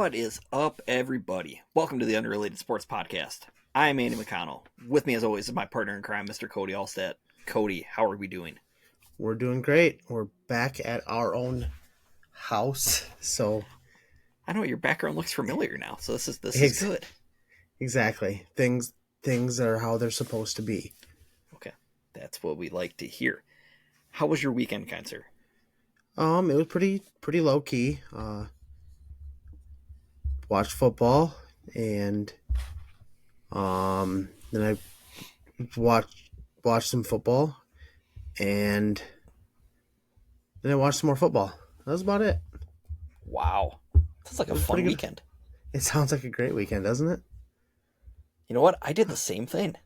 What is up, everybody? Welcome to the Unrelated Sports Podcast. I'm Andy McConnell. With me, as always, is my partner in crime, Mr. Cody Allstat. Cody, how are we doing? We're doing great. We're back at our own house, so I know your background looks familiar now, so this is good. Exactly. Things are how they're supposed to be. Okay, that's what we like to hear. How was your weekend, kind sir? It was pretty low key. Watched football, and then I watched some football, and then I watched some more football. That was about it. Wow, sounds like a fun weekend. It sounds like a great weekend, doesn't it? You know what? I did the same thing.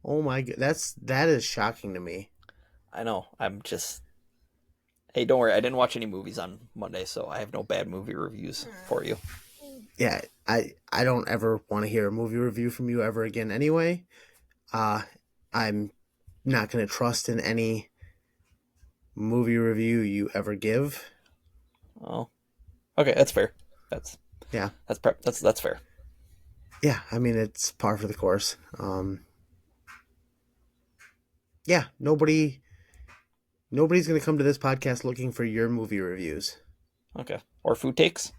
Oh my god, that is shocking to me. I know. Hey, don't worry. I didn't watch any movies on Monday, so I have no bad movie reviews for you. Yeah, I don't ever want to hear a movie review from you ever again anyway. I'm not going to trust in any movie review you ever give. Oh, okay, that's fair. That's fair. Yeah, I mean, it's par for the course. Yeah, nobody's going to come to this podcast looking for your movie reviews. Okay, or food takes?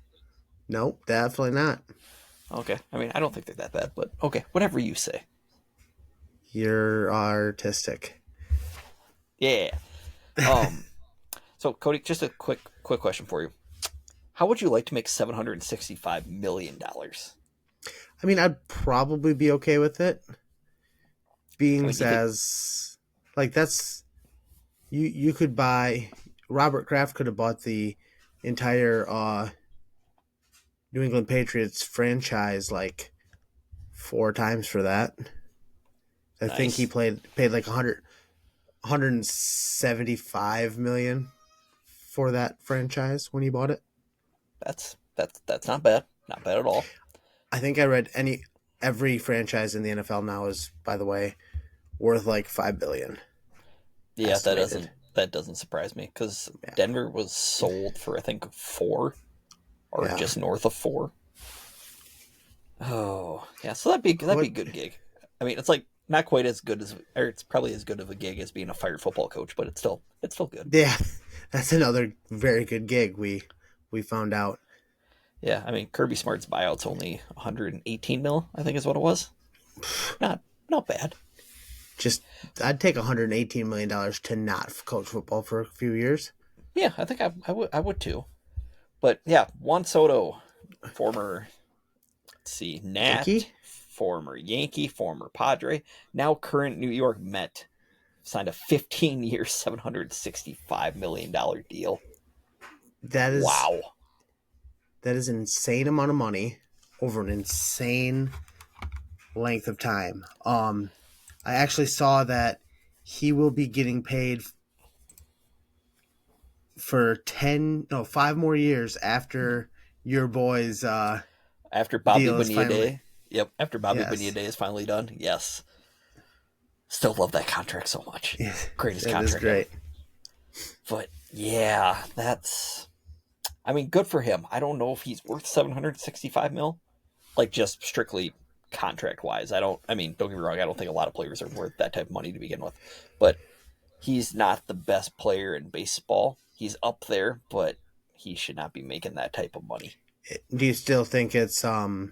Nope, definitely not. Okay, I mean, I don't think they're that bad, but okay, whatever you say. You're artistic. Yeah. So Cody, just a quick question for you. How would you like to make $765 million? I mean, I'd probably be okay with it. Being as like that's you could buy Robert Kraft could have bought the entire New England Patriots franchise like 4 times for that. I think he paid like 175 million for that franchise when he bought it. That's not bad. Not bad at all. I think I read every franchise in the NFL now is, by the way, worth like $5 billion. Yeah, estimated. that doesn't surprise me because Denver was sold for I think 4 or just north of 4. Oh yeah, so that'd be a good gig. I mean, it's like not quite as good as, or it's probably as good of a gig as being a fired football coach, but it's still good. Yeah, that's another very good gig we found out. Yeah, I mean Kirby Smart's buyout's only 118 mil, I think is what it was. Not bad. I'd take $118 million to not coach football for a few years. Yeah, I think I would too. But yeah, Juan Soto, former Nat, Yankee? former Yankee, former Padre, now current New York Met, signed a 15-year, $765 million deal. Wow. That is an insane amount of money over an insane length of time. I actually saw that he will be getting paid for 5 more years after your boys after Bobby Bonilla Day. Yep, after Bobby Bonilla Day is finally done. Yes. Still love that contract so much. Yeah, Greatest contract. Is great. But yeah, I mean, good for him. I don't know if he's worth 765 mil, like just strictly contract wise. Don't get me wrong. I don't think a lot of players are worth that type of money to begin with, but he's not the best player in baseball. He's up there, but he should not be making that type of money. Do you still think it's oh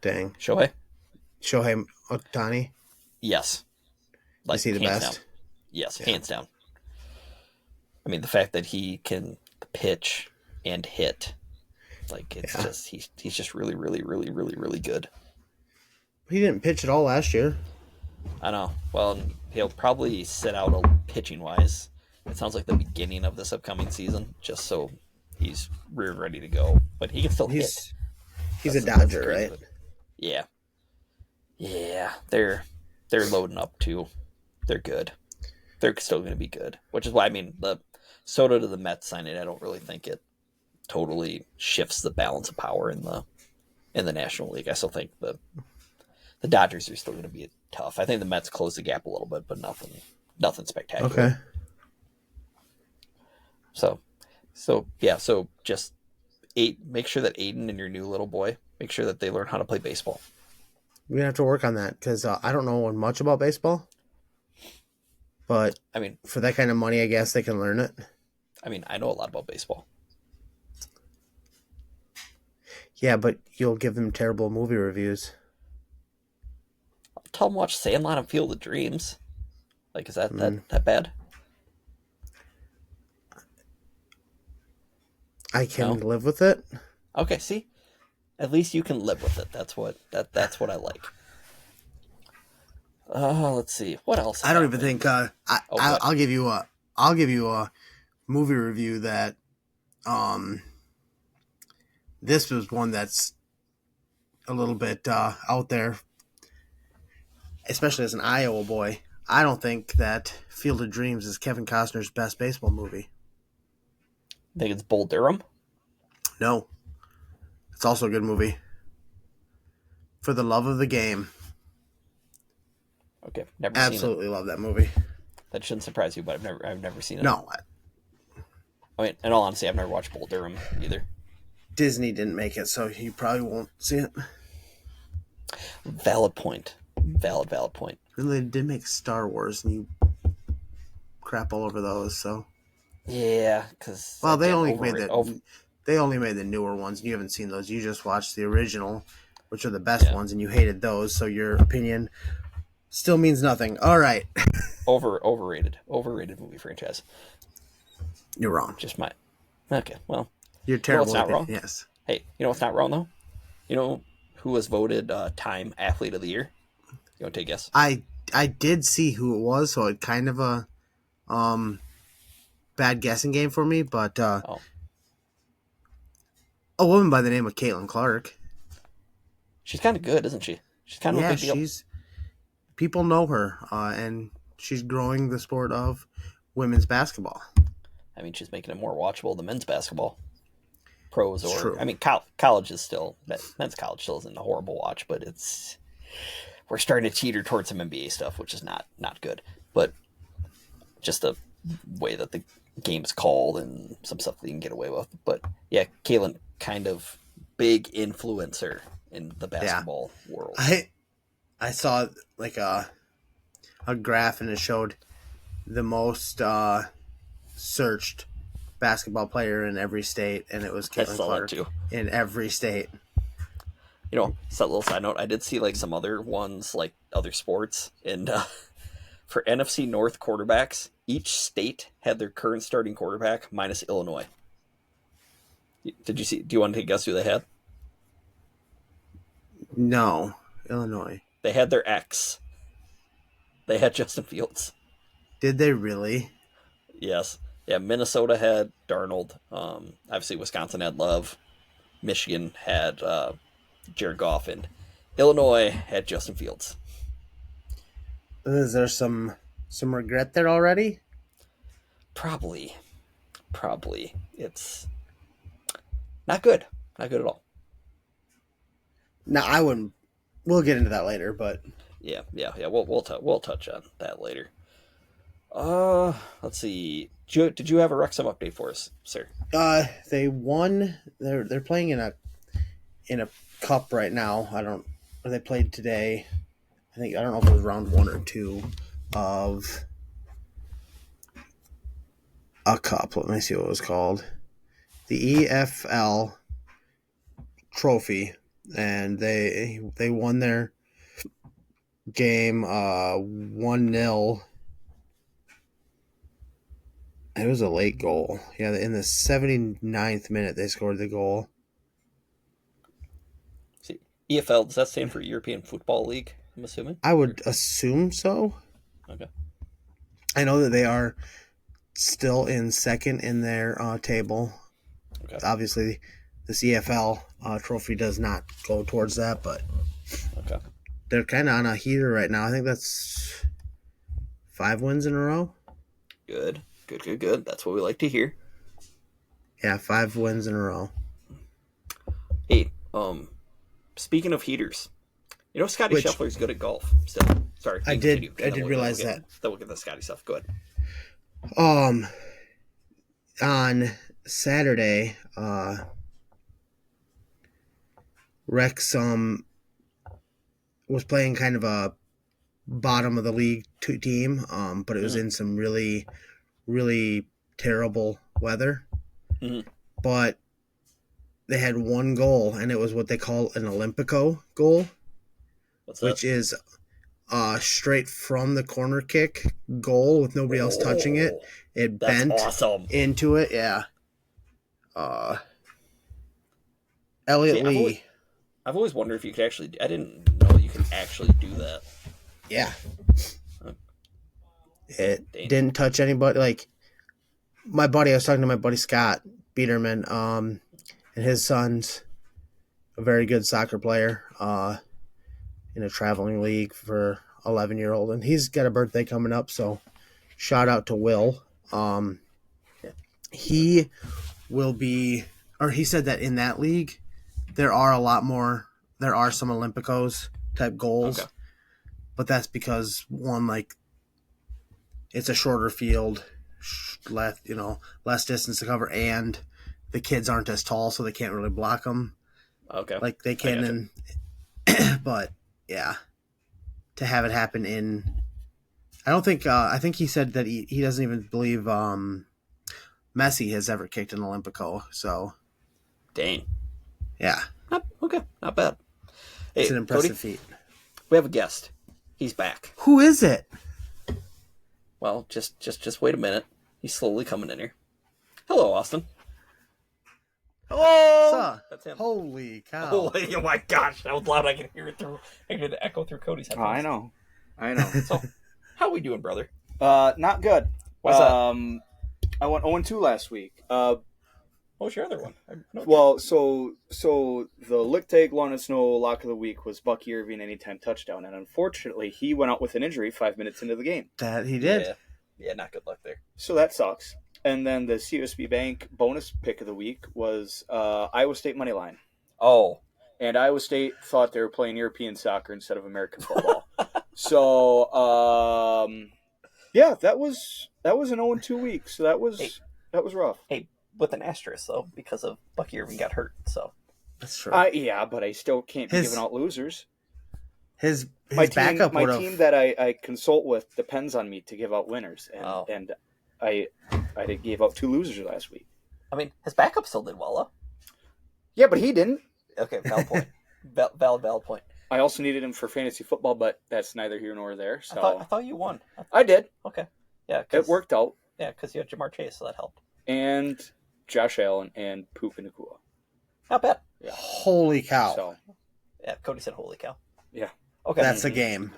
dang, Shohei Ohtani? Yes. Is he the best? Down. Yes, hands down. I mean, the fact that he can pitch and hit, like just he's just really, really, really, really, really good. He didn't pitch at all last year. I know. Well, he'll probably sit out pitching wise. It sounds like the beginning of this upcoming season, just so he's ready to go. But he can still hit. He's a Dodger, right? Yeah. They're loading up too. They're good. They're still going to be good, which is why the Soto to the Mets signing. I don't really think it totally shifts the balance of power in the National League. I still think the Dodgers are still going to be tough. I think the Mets close the gap a little bit, but nothing spectacular. Okay. So just make sure that Aiden and your new little boy, make sure that they learn how to play baseball. We have to work on that because I don't know much about baseball, but I mean, for that kind of money, I guess they can learn it. I know a lot about baseball. Yeah, but you'll give them terrible movie reviews. I'll tell them watch Sandlot and Field of Dreams. Like, is that Mm. that bad? I can No. live with it. Okay, see, at least you can live with it. That's what I like. Let's see. What else I don't even happened? think Oh, what? I'll give you a movie review that um this was one that's a little bit out there, especially as an Iowa boy. I don't think that Field of Dreams is Kevin Costner's best baseball movie. I think it's Bull Durham. No, it's also a good movie. For the Love of the Game. Okay, never seen it. Absolutely love that movie. That shouldn't surprise you, but I've never seen it. No, In all honesty, I've never watched Bull Durham either. Disney didn't make it, so you probably won't see it. Valid point. Valid point. And they did make Star Wars, and you crap all over those. So Yeah, because well, they only made the newer ones. You haven't seen those. You just watched the original, which are the best ones, and you hated those. So your opinion still means nothing. All right, overrated movie franchise. you're wrong. Just my okay. Well, You're terrible. You know what's not wrong? Yes. Hey, you know what's not wrong though? You know who was voted Time Athlete of the Year? You want to take a guess? I did see who it was, so it kind of a bad guessing game for me. But Oh, a woman by the name of Caitlin Clark. she's kind of good, isn't she? She's kind of a big deal. People know her, and she's growing the sport of women's basketball. She's making it more watchable than men's basketball. Pros It's or true. college is still men's college still isn't a horrible watch, but we're starting to teeter towards some NBA stuff, which is not good. But just the way that the game's called and some stuff that you can get away with. But yeah, Caitlin, kind of big influencer in the basketball world. I saw like a graph, and it showed the most searched basketball player in every state, and it was Caitlin Clark in every state. So a little side note, I did see like some other ones, like other sports, and for NFC North quarterbacks, each state had their current starting quarterback minus Illinois. Did you see? Do you want to guess who they had? No, Illinois. They had their ex. They had Justin Fields. Did they really? Yes. Yeah, Minnesota had Darnold. Obviously, Wisconsin had Love. Michigan had Jared Goff. And Illinois had Justin Fields. Is there some regret there already? Probably. It's not good. Not good at all. No, I wouldn't. We'll get into that later, but Yeah. We'll touch on that later. Let's see. Did you have a Wrexham update for us, sir? they won. They're playing in a cup right now. Or they played today. I don't know if it was round 1 or 2 of a cup. Let me see what it was called. The EFL trophy, and they won their game 1-0. It was a late goal. Yeah, in the 79th minute they scored the goal. See, EFL, does that stand for European Football League, I'm assuming? I would assume so. Okay. I know that they are still in second in their table. Okay. Obviously, the CFL trophy does not go towards that, but Okay. they're kind of on a heater right now. I think that's 5 wins in a row. Good. That's what we like to hear. Yeah, 5 wins in a row. Hey, speaking of heaters, Scotty Scheffler's good at golf still. Sorry. I did realize that. Then we'll get the Scotty stuff. Go ahead. On Saturday, Wrexham was playing kind of a bottom of the league team, but it was Mm-hmm. in some really, really terrible weather. Mm-hmm. But they had one goal, and it was what they call an Olympico goal, What's that? which is straight from the corner kick goal with nobody else touching it. Oh, It that's bent awesome. into it. Yeah. Elliot See, Lee. I've always wondered if you could actually. I didn't know you can actually do that. Yeah. Uh, It Dang. didn't touch anybody. Like my buddy, I was talking to my buddy Scott Biederman, and his son's a very good soccer player in a traveling league for 11-year-old, and he's got a birthday coming up. So shout out to Will. Yeah. He will be, or he said that in that league, there are a lot more. There are some Olympicos type Okay. goals, but that's because one, like, it's a shorter field, less distance to cover, and the kids aren't as tall, so they can't really block them Okay. like they I can gotcha. in. But yeah, to have it happen in, I don't think. I think he said that he doesn't even believe Messi has ever kicked an Olympico. So Dang. yeah, Okay. Not bad. it's Hey, an Cody, impressive feat. we have a guest. He's back. Who is it? Well, just wait a minute. He's slowly coming in here. Hello, Austin. Hello. Suh. That's him. Holy Oh, cow! oh my gosh, that was loud. I can hear it through. I can hear the echo through Cody's Oh, I headphones. know. I know. So, how we doing, brother? Not good. Why's that? I went 0-2 last week. What was your other one? Well, so the lick tag, lawn and snow lock of the week was Bucky Irving anytime touchdown, and unfortunately he went out with an injury 5 minutes into the game. That he did. Yeah, not good luck there. So that sucks. And then the CUSB Bank bonus pick of the week was Iowa State money line. Oh, And Iowa State thought they were playing European soccer instead of American football. So yeah, that was an 0-2 week. So that was rough. hey, with an asterisk though, because of Bucky Irving got hurt. So That's true. Yeah, but I still can't be His- giving out losers. His My backup team, would my have. team that I consult with depends on me to give out winners, and Oh. and I gave out 2 losers last week. I mean, his backup still did well, huh? Yeah, but he didn't. Okay, valid point. Valid point. I also needed him for fantasy football, but that's neither here nor there. So I thought you won. I did. Okay, yeah, It worked out. Yeah, because you had Jamar Chase, so that helped. And Josh Allen and Puka Nacua. Not bad. Yeah. Holy cow! So Yeah, Cody said, "Holy cow!" yeah. Okay, That's a game.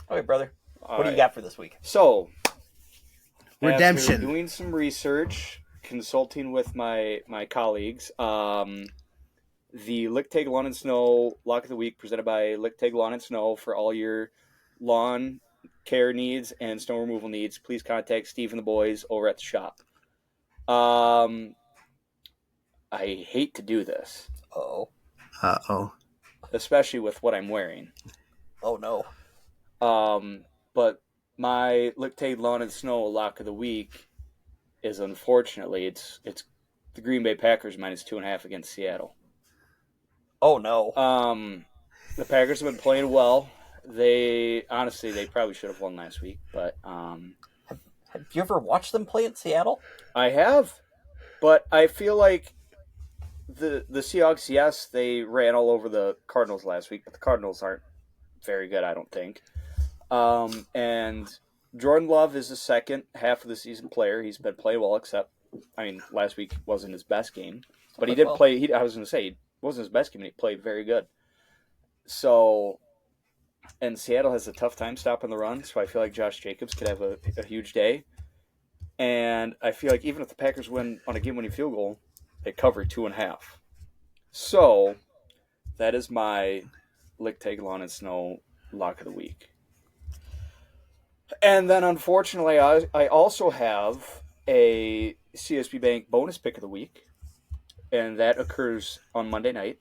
okay, brother. All What do you right. got for this week? So Redemption. After doing some research, consulting with my colleagues, the Lick Tag Lawn and Snow Lock of the Week presented by Lick Tag Lawn and Snow for all your lawn care needs and snow removal needs. Please contact Steve and the boys over at the shop. I hate to do this, Oh, especially with what I'm wearing. oh no. But my Lick Tag Lawn and Snow Lock of the Week is unfortunately it's the Green Bay Packers -2.5 against Seattle. Oh no. The Packers have been playing well. They probably should have won last week, but Have you ever watched them play in Seattle? I have. But I feel like the Seahawks, yes, they ran all over the Cardinals last week, but the Cardinals aren't very good, I don't think. And Jordan Love is the second half of the season player. He's been playing well, except last week wasn't his best game, but he did play. I was going to say it wasn't his best game, and he played very good. So, and Seattle has a tough time stopping the run, so I feel like Josh Jacobs could have a huge day. And I feel like even if the Packers win on a game-winning field goal, they cover 2.5. So, that is my Lick Tag Lawn and Snow Lock of the Week. And then, unfortunately, I also have a CSB Bank bonus pick of the week, and that occurs on Monday night.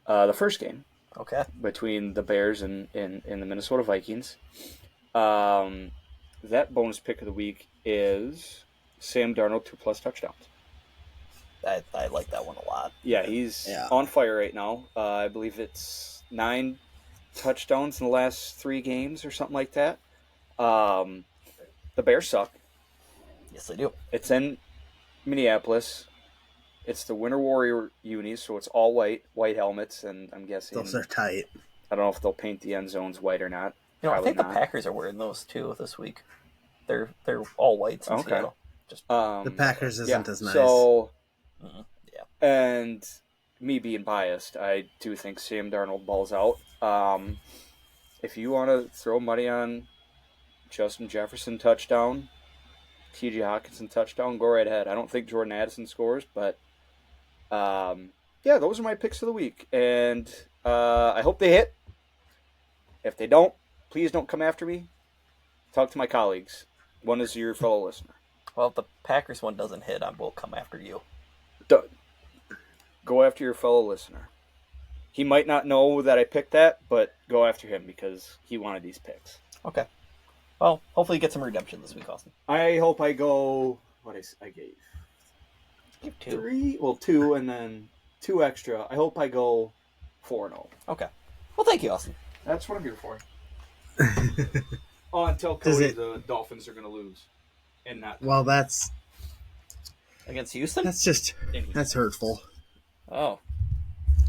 The first game Okay. between the Bears and the Minnesota Vikings. That bonus pick of the week is Sam Darnold 2+ touchdowns. I like that one a lot. Yeah, he's Yeah. on fire right now. I believe it's 9 touchdowns in the last 3 games or something like that. Um, the Bears suck. Yes, they do. It's in Minneapolis. It's the Winter Warrior unis, so it's all white helmets, and I'm Those guessing are tight. I don't know if they'll paint the end zones white or not. I Probably think the not. Packers are wearing those too this week. They're all whites in Okay. Seattle. Just The Packers yeah. isn't as nice. So, yeah. and me being biased, I do think Sam Darnold balls out. If you want to throw money on Justin Jefferson touchdown, T.J. Hawkinson touchdown, go right ahead. I don't think Jordan Addison scores, but yeah, those are my picks of the week, and I hope they hit. If they don't, please don't come after me. Talk to my colleagues. One is your fellow listener. Well, if the Packers one doesn't hit, I will come after you. Go after your fellow listener. He might not know that I picked that, but go after him because he wanted these picks. Okay. Well, hopefully you get some redemption this week, Austin. I hope I go. What I gave Give 2. 3, well 2, and then 2 extra. I hope I go 4-0. Okay. Well, thank you, Austin. That's what I'm here for. Until Cody, the Dolphins are going to lose, and not. Well, that's Against Houston? that's hurtful. Oh.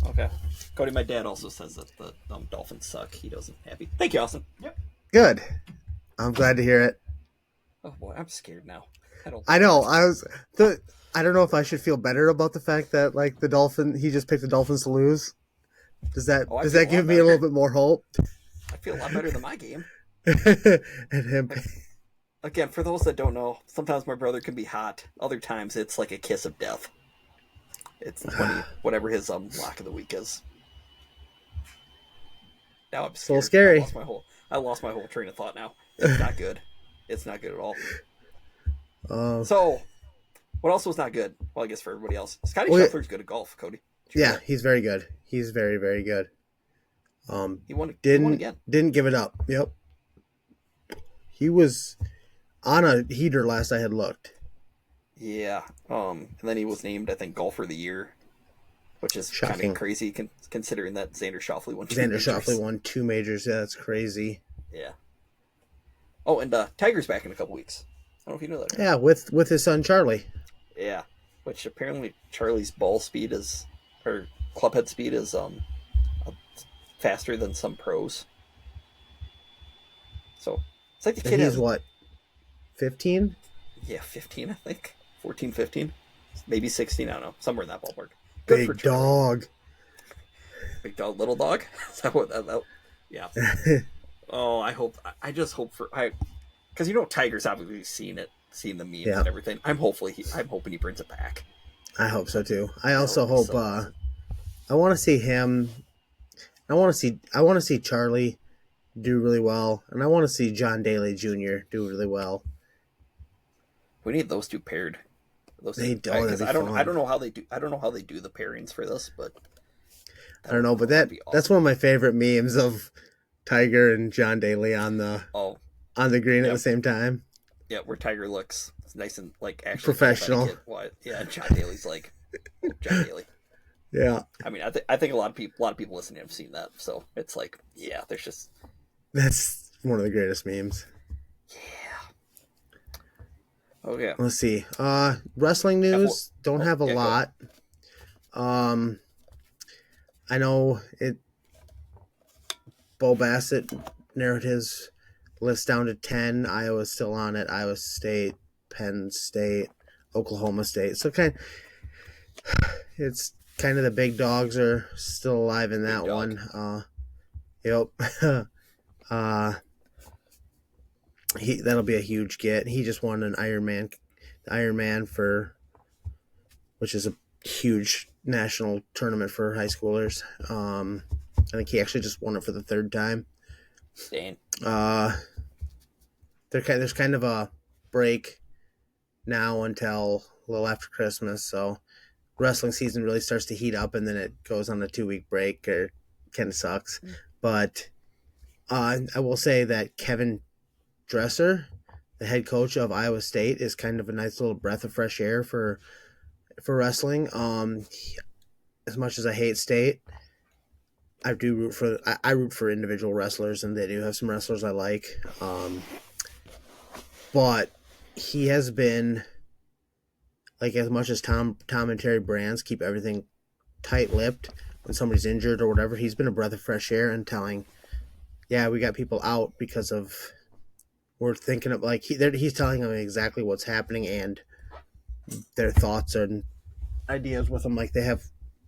Okay. Cody, my dad also says that the Dolphins suck. He doesn't happy. Thank you, Austin. Yep. Good. I'm glad to hear it. Oh boy, I'm scared now. I know. I don't know if I should feel better about the fact that like he just picked the Dolphins to lose. Does that give me a little bit more hope? I feel a lot better than my game. And him. Again, for those that don't know, sometimes my brother can be hot. Other times it's like a kiss of death. It's whatever his lock of the week is. Now I'm scared. So scary. I lost my whole train of thought now. It's not good. It's not good at all. So, what else was not good? Well, I guess for everybody else, Scotty Scheffler's good at golf. Cody. Yeah, he's very good. He's very, very good. He won again. Didn't give it up. Yep. He was on a heater last I had looked. Yeah. And then he was named, I think, Golfer of the Year, which is kind of crazy considering that Xander Schauffele won 2 majors. Schauffele won 2 majors. Yeah, that's crazy. Yeah. Oh, and Tiger's back in a couple weeks. I don't know if you know that. Yeah, with his son Charlie. Yeah. Which apparently Charlie's ball speed or clubhead speed is faster than some pros. So it's like the kid he's what, 15? Yeah, 15, I think. 14, 15. Maybe 16, I don't know. Somewhere in that ballpark. Good Big dog. Big dog, little dog? Is that what that yeah. Oh, I just hope because Tiger's obviously seen the memes and everything. I'm hoping he brings it back. I hope so too. I also hope I want to see him. I want to see Charlie do really well, and I want to see John Daly Jr. do really well. We need those two paired. I don't know how they do. I don't know how they do the pairings for this, but I don't know. But that's one of my favorite memes of Tiger and John Daly on the green at the same time. Yeah, where Tiger looks nice and like actually professional. Yeah, John Daly's like John Daly. Yeah. I mean, I think a lot of people listening have seen that, so it's like, yeah, that's one of the greatest memes. Yeah. Oh yeah. Let's see. Wrestling news. Don't have a lot. I know it. Bo Bassett narrowed his list down to 10. Iowa's still on it. Iowa State, Penn State, Oklahoma State. So it's kind of the big dogs are still alive in that one. Yep. That'll be a huge get. He just won an Ironman which is a huge national tournament for high schoolers. I think he actually just won it for the 3rd time. Dang. There's kind of a break now until a little after Christmas, so wrestling season really starts to heat up, and then it goes on a 2-week break. It kind of sucks. But I will say that Kevin Dresser, the head coach of Iowa State, is kind of a nice little breath of fresh air for for wrestling. As much as I hate state, I do root for I root for individual wrestlers, and they do have some wrestlers I like. But he has been like, as much as Tom and Terry Brands keep everything tight-lipped when somebody's injured or whatever, he's been a breath of fresh air and telling, yeah, we got people out because of, we're thinking of, like, he's telling them exactly what's happening and their thoughts and ideas with them. Like, they have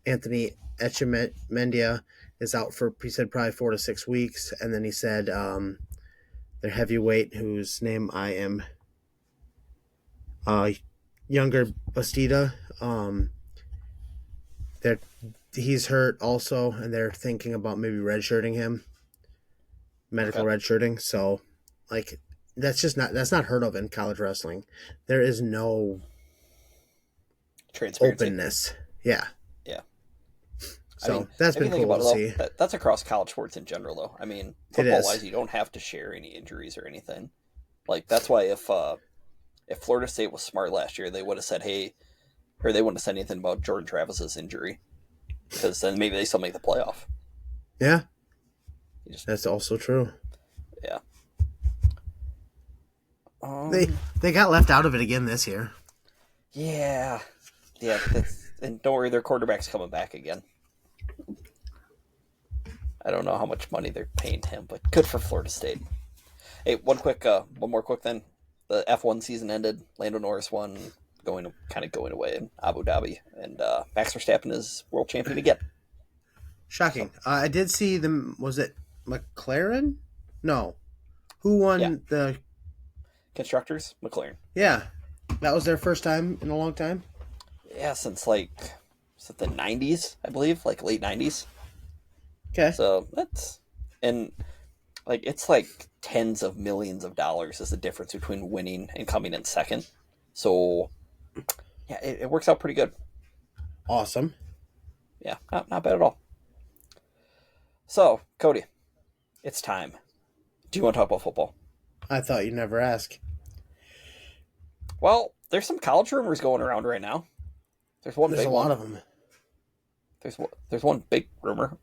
Anthony Echemendia is out for, he said, probably 4 to 6 weeks, and then he said their heavyweight, whose name I am Younger Bastida, they're he's hurt also, and they're thinking about maybe redshirting him, medical redshirting. So, like, that's not heard of in college wrestling. There is no Transparency. openness. Yeah. Yeah. So I mean, that's been cool to see. That's across college sports in general, though. I mean, football-wise, you don't have to share any injuries or anything. Like, that's why if Florida State was smart last year, they would have said, hey, or they wouldn't have said anything about Jordan Travis's injury, because then maybe they still make the playoff. Yeah. That's also true. Yeah. They got left out of it again this year. Yeah. Yeah. And don't worry, their quarterback's coming back again. I don't know how much money they're paying him, but good for Florida State. Hey, one more quick then. The F1 season ended. Lando Norris won, going away in Abu Dhabi, and Max Verstappen is world champion again. Shocking. So, I did see them. Was it McLaren? No. Who won the constructors? McLaren. Yeah, that was their first time in a long time. Yeah, since the 90s, I believe, like late 90s. Okay. So that's, and like, it's like tens of millions of dollars is the difference between winning and coming in second. So yeah, it works out pretty good. Awesome. Yeah, not bad at all. So, Cody, it's time. Do you want to talk about football? I thought you'd never ask. Well, there's some college rumors going around right now. There's a lot of them. There's one big rumor.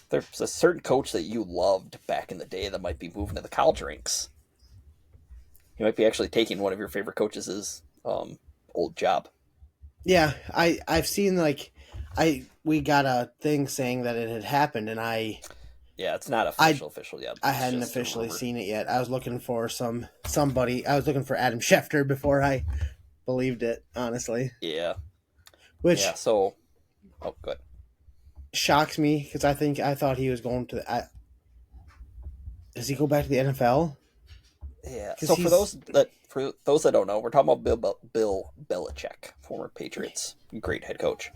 There's a certain coach that you loved back in the day that might be moving to the college ranks. He might be actually taking one of your favorite coaches' old job. Yeah, I've seen, like, we got a thing saying that it had happened, and yeah, it's not official yet. I hadn't officially seen it yet. I was looking for somebody. I was looking for Adam Schefter before I believed it, honestly. Yeah. Which good. Shocks me, because I thought he was going to. Does he go back to the NFL? Yeah. So for those that don't know, we're talking about Bill Belichick, former Patriots, great head coach.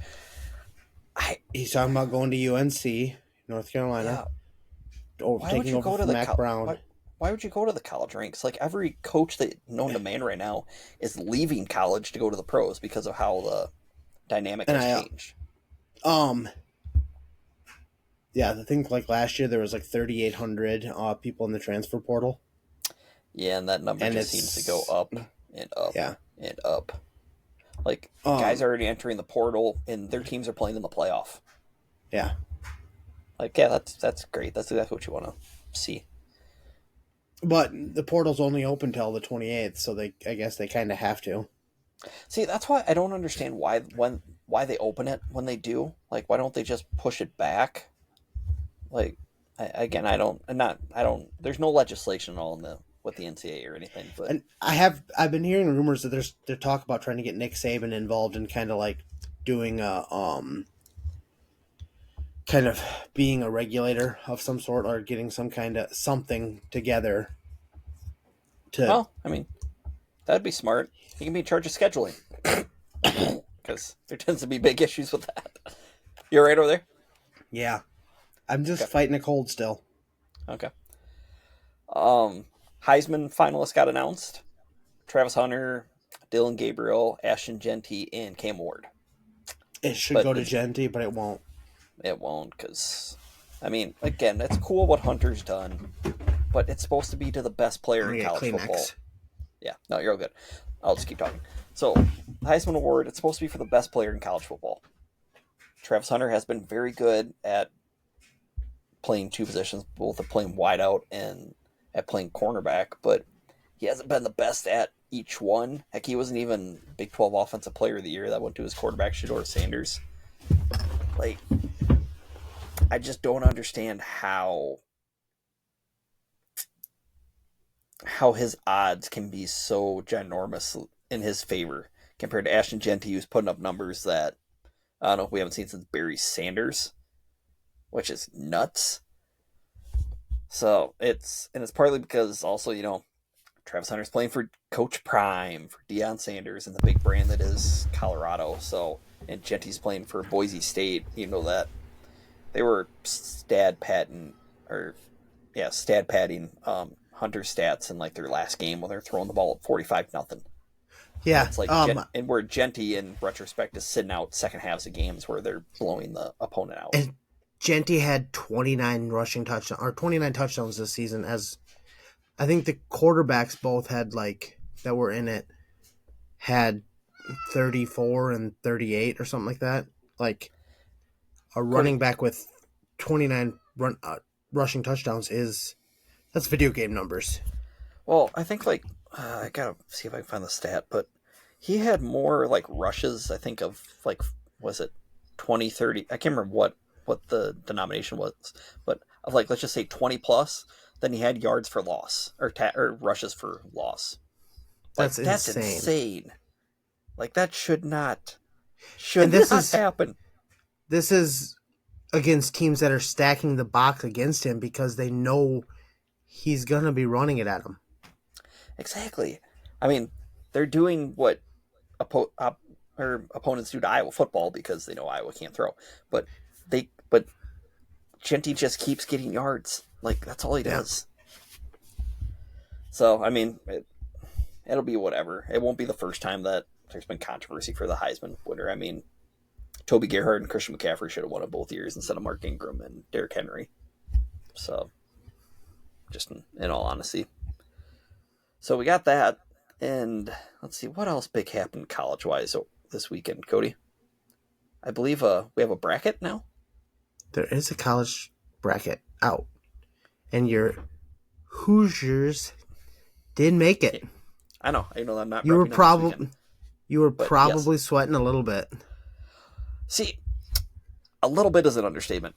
He's talking about going to UNC, North Carolina. Yeah. Taking over from Mac Brown. Why would you go to the college ranks? Like, every coach that known to man right now is leaving college to go to the pros because of how the dynamic has changed. Yeah, I think like last year there was like 3,800 people in the transfer portal. Yeah, and that number just seems to go up and up and up. Like, guys are already entering the portal, and their teams are playing in the playoff. Yeah. Like, yeah, that's great. That's exactly what you want to see. But the portal's only open till the 28th, so I guess they kind of have to. See, that's why I don't understand why they open it when they do. Like, why don't they just push it back? Like, I don't. There's no legislation at all with the NCAA or anything. But and I've been hearing rumors that they're talk about trying to get Nick Saban involved in kind of like doing a kind of being a regulator of some sort, or getting some kind of something together. Well, I mean, that'd be smart. He can be in charge of scheduling, because there tends to be big issues with that. You all right over there? Yeah. I'm just fighting a cold still. Okay. Heisman finalists got announced. Travis Hunter, Dylan Gabriel, Ashton Genty, and Cam Ward. It should go to Genty, but it won't. It won't, because, I mean, again, it's cool what Hunter's done, but it's supposed to be to the best player in college football. Yeah, no, you're all good. I'll just keep talking. So, the Heisman Award, it's supposed to be for the best player in college football. Travis Hunter has been very good at playing two positions, both at playing wideout and at playing cornerback, but he hasn't been the best at each one. Heck, he wasn't even Big 12 Offensive Player of the Year. That went to his quarterback, Shedeur Sanders. Like, I just don't understand how his odds can be so ginormous in his favor compared to Ashton Jeanty, who's putting up numbers that I don't know if we haven't seen since Barry Sanders, which is nuts. So it's partly because also, Travis Hunter's playing for Coach Prime, for Deion Sanders, and the big brand that is Colorado. So, and Jeanty's playing for Boise State, even though that they were stat padding Hunter's stats in like their last game when they're throwing the ball at 45-0. Yeah. It's like and where Jeanty in retrospect is sitting out second halves of games where they're blowing the opponent out. And Jeanty had 29 touchdowns this season. As I think the quarterbacks both had that were in it had 34 and 38 or something like that. Like a running back with 29 rushing touchdowns that's video game numbers. Well, I think I gotta see if I can find the stat, but he had more rushes, I think, of was it 20, 30? I can't remember what the denomination was, but of let's just say 20 plus, then he had yards for loss or rushes for loss. That's insane. That should not happen. This is against teams that are stacking the box against him because they know he's gonna be running it at them. Exactly. I mean, they're doing what opponents do to Iowa football because they know Iowa can't throw. But Jeanty just keeps getting yards. That's all he does. So, I mean, it'll be whatever. It won't be the first time that there's been controversy for the Heisman winner. I mean, Toby Gerhardt and Christian McCaffrey should have won it both years instead of Mark Ingram and Derrick Henry. So, just in all honesty. So we got that, and let's see, what else big happened college-wise this weekend, Cody? I believe we have a bracket now? There is a college bracket out, and your Hoosiers did make it. I know I'm not. You were probably sweating a little bit. See, a little bit is an understatement.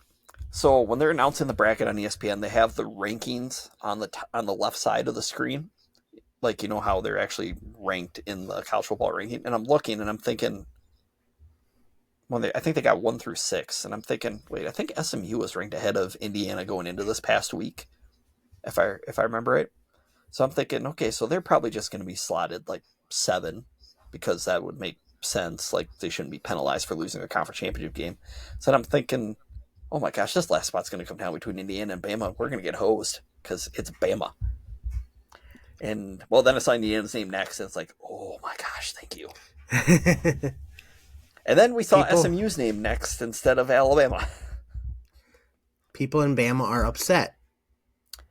So when they're announcing the bracket on ESPN, they have the rankings on the left side of the screen, how they're actually ranked in the college football ranking. And I'm looking and I'm thinking, I think they got 1 through 6, and I'm thinking, wait, I think SMU was ranked ahead of Indiana going into this past week, if I remember right. So I'm thinking, okay, so they're probably just going to be slotted 7, because that would make sense. They shouldn't be penalized for losing their conference championship game. So I'm thinking, oh my gosh, this last spot's going to come down between Indiana and Bama. We're going to get hosed because it's Bama. And well, then I saw Indiana's name next, and it's oh my gosh, thank you. And then we saw SMU's name next instead of Alabama. People in Bama are upset,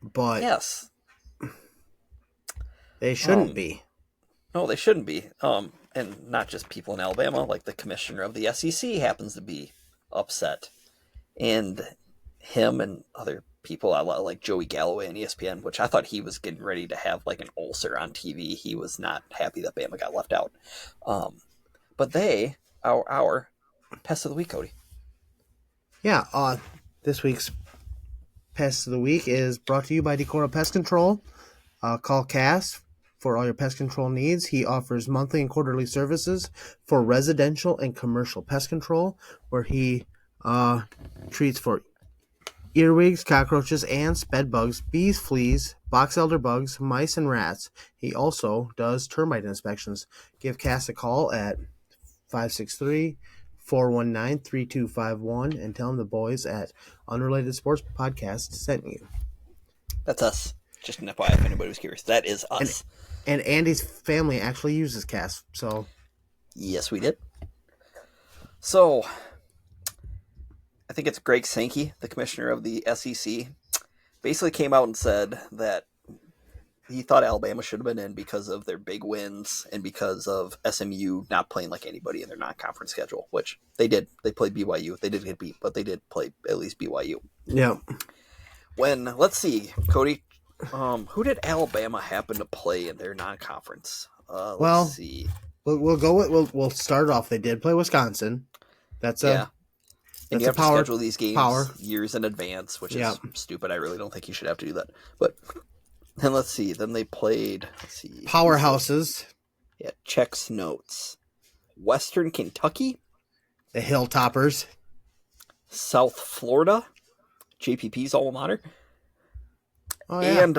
but yes, they shouldn't be. No, they shouldn't be. And not just people in Alabama, the commissioner of the SEC happens to be upset, and him and other people like Joey Galloway on ESPN, which I thought he was getting ready to have an ulcer on TV. He was not happy that Bama got left out. But they, our Pest of the Week, Cody. Yeah, this week's Pest of the Week is brought to you by Decorah Pest Control. Call Cass for all your pest control needs. He offers monthly and quarterly services for residential and commercial pest control, where he treats for earwigs, cockroaches, ants, bed bugs, bees, fleas, box elder bugs, mice, and rats. He also does termite inspections. Give Cass a call at 563-419-3251 and tell him the boys at Unrelated Sports Podcast sent you. That's us. Just an FYI if anybody was curious. That is us. And Andy's family actually uses Cass, so. Yes, we did. So, I think it's Greg Sankey, the commissioner of the SEC, basically came out and said that he thought Alabama should have been in because of their big wins and because of SMU not playing like anybody in their non-conference schedule, which they did. They played BYU. They did get beat, but they did play at least BYU. Yeah. Let's see, Cody, who did Alabama happen to play in their non-conference? Let's see. We'll start off. They did play Wisconsin. That's and you have to schedule these games years in advance, which is stupid. I really don't think you should have to do that. But then let's see. Then they played. Let's see. Powerhouses. Yeah, checks notes. Western Kentucky. The Hilltoppers. South Florida. JPP's alma mater. Oh, yeah. And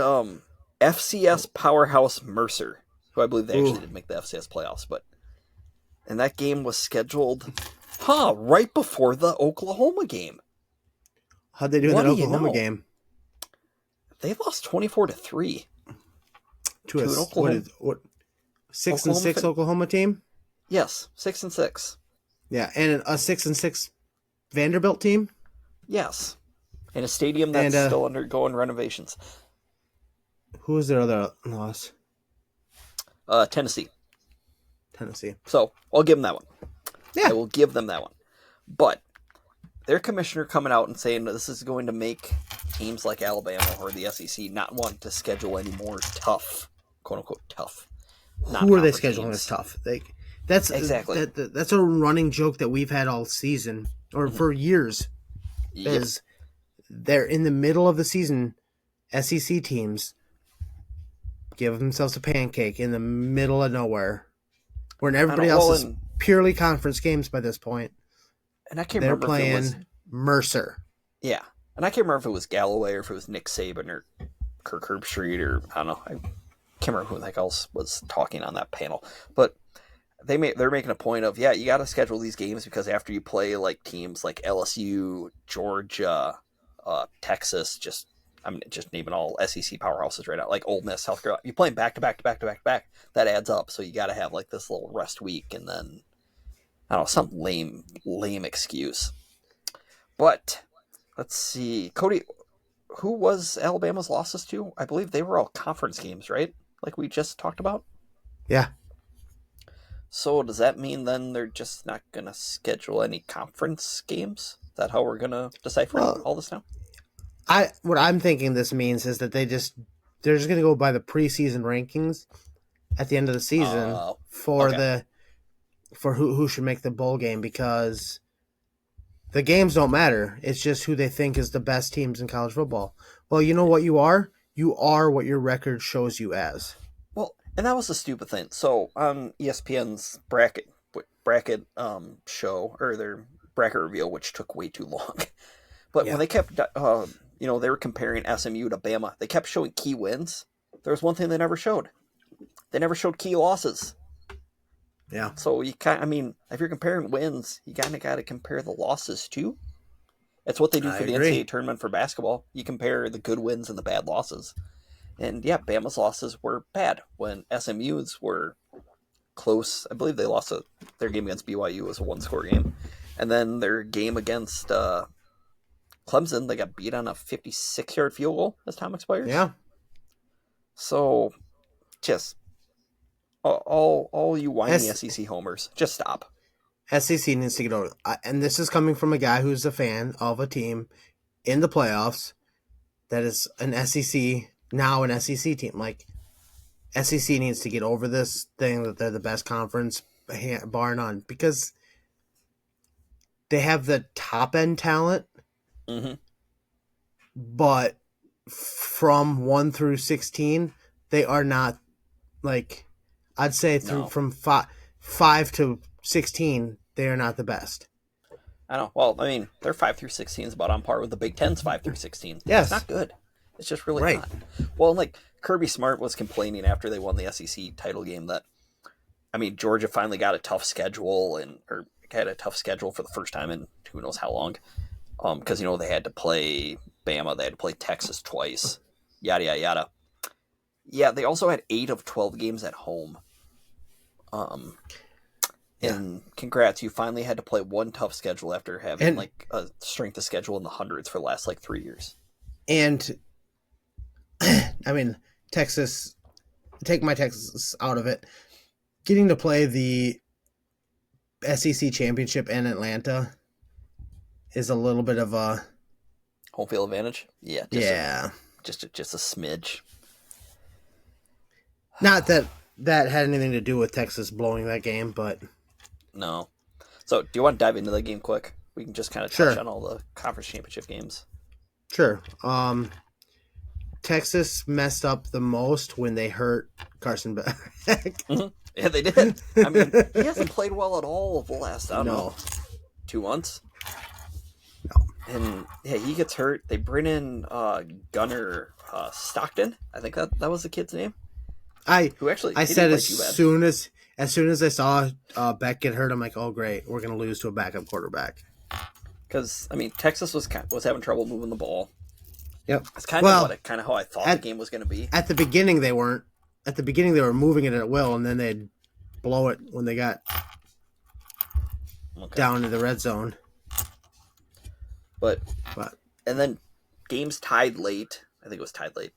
FCS powerhouse Mercer, who I believe they actually did make the FCS playoffs, and that game was scheduled, right before the Oklahoma game. How'd they do in that Oklahoma game? They lost 24-3 to an Oklahoma. What 6-6 Oklahoma team? Yes, 6-6. Yeah, and a 6-6 Vanderbilt team. Yes, in a stadium that's still undergoing renovations. Who was their other loss? Tennessee. So I'll give them that one. Yeah, I will give them that one. But their commissioner coming out and saying that this is going to make teams like Alabama or the SEC not want to schedule any more tough, quote unquote tough. Who are they scheduling as tough? That's exactly that's a running joke that we've had all season or for years. Is they're in the middle of the season, SEC teams give themselves a pancake in the middle of nowhere, when everybody else is purely conference games by this point. And I can't They're remember playing if it was Mercer. Yeah, and I can't remember if it was Galloway or if it was Nick Saban or Kirk Herbstreit or I don't know. I can't remember who the heck else was talking on that panel, but they're making a point of you got to schedule these games because after you play like teams like LSU, Georgia, Texas, just naming all SEC powerhouses right now, like Ole Miss, South Carolina. You play them back to back to back to back to back. That adds up. So you got to have like this little rest week, and then I don't know, some lame excuse. But let's see, Cody, who was Alabama's losses to? I believe they were all conference games, right? Like we just talked about. Yeah. So does that mean then they're just not going to schedule any conference games? Is that how we're going to decipher all this now? What I'm thinking this means is that they're just going to go by the preseason rankings at the end of the season for who should make the bowl game, because the games don't matter. It's just who they think is the best teams in college football. Well, you know what you are? You are what your record shows you as. Well, and that was the stupid thing. So on ESPN's bracket show, or their bracket reveal, which took way too long, but when they kept, they were comparing SMU to Bama, they kept showing key wins. There was one thing they never showed. They never showed key losses. Yeah. So if you're comparing wins, you kind of got to compare the losses too. It's what they do for the NCAA tournament for basketball. You compare the good wins and the bad losses. And yeah, Bama's losses were bad when SMU's were close. I believe they lost their game against BYU was a one-score game. And then their game against Clemson, they got beat on a 56-yard field goal as time expires. Yeah. So, just all you whiny SEC homers, just stop. SEC needs to get over. And this is coming from a guy who's a fan of a team in the playoffs that is an SEC team. Like, SEC needs to get over this thing that they're the best conference, bar none, because they have the top end talent, but from 1 through 16, they are not, like, I'd say from 5 to 16, they are not the best. I know. Well, their 5 through 16 is about on par with the Big Ten's 5 through 16. Yes. It's not good. It's just really not. Well, like, Kirby Smart was complaining after they won the SEC title game that, Georgia finally got a tough schedule or had a tough schedule for the first time in who knows how long. Because, they had to play Bama, they had to play Texas twice, yada, yada, yada. Yeah, they also had 8 of 12 games at home. And congrats, you finally had to play one tough schedule after having a strength of schedule in the hundreds for the last 3 years. And Texas take my Texas out of it. Getting to play the SEC championship in Atlanta is a little bit of a Home field advantage. Yeah, yeah. Just a smidge. Not that had anything to do with Texas blowing that game, but No. So, do you want to dive into the game quick? We can just kind of touch Sure. on all the conference championship games. sure. Texas messed up the most when they hurt Carson Beck. Mm-hmm. Yeah, they did. I mean, he hasn't played well at all the last, I don't know, 2 months. No. And yeah, he gets hurt. They bring in Gunner Stockton. I think that was the kid's name. Who actually I he said didn't play too bad. as soon as I saw Beck get hurt, I'm like, oh great, we're gonna lose to a backup quarterback. Because I mean, Texas was having trouble moving the ball. Yep. It's kind of how I thought the game was going to be. At the beginning, they weren't. At the beginning, they were moving it at will, and then they'd blow it when they got down to the red zone. But and then games tied late. I think it was tied late,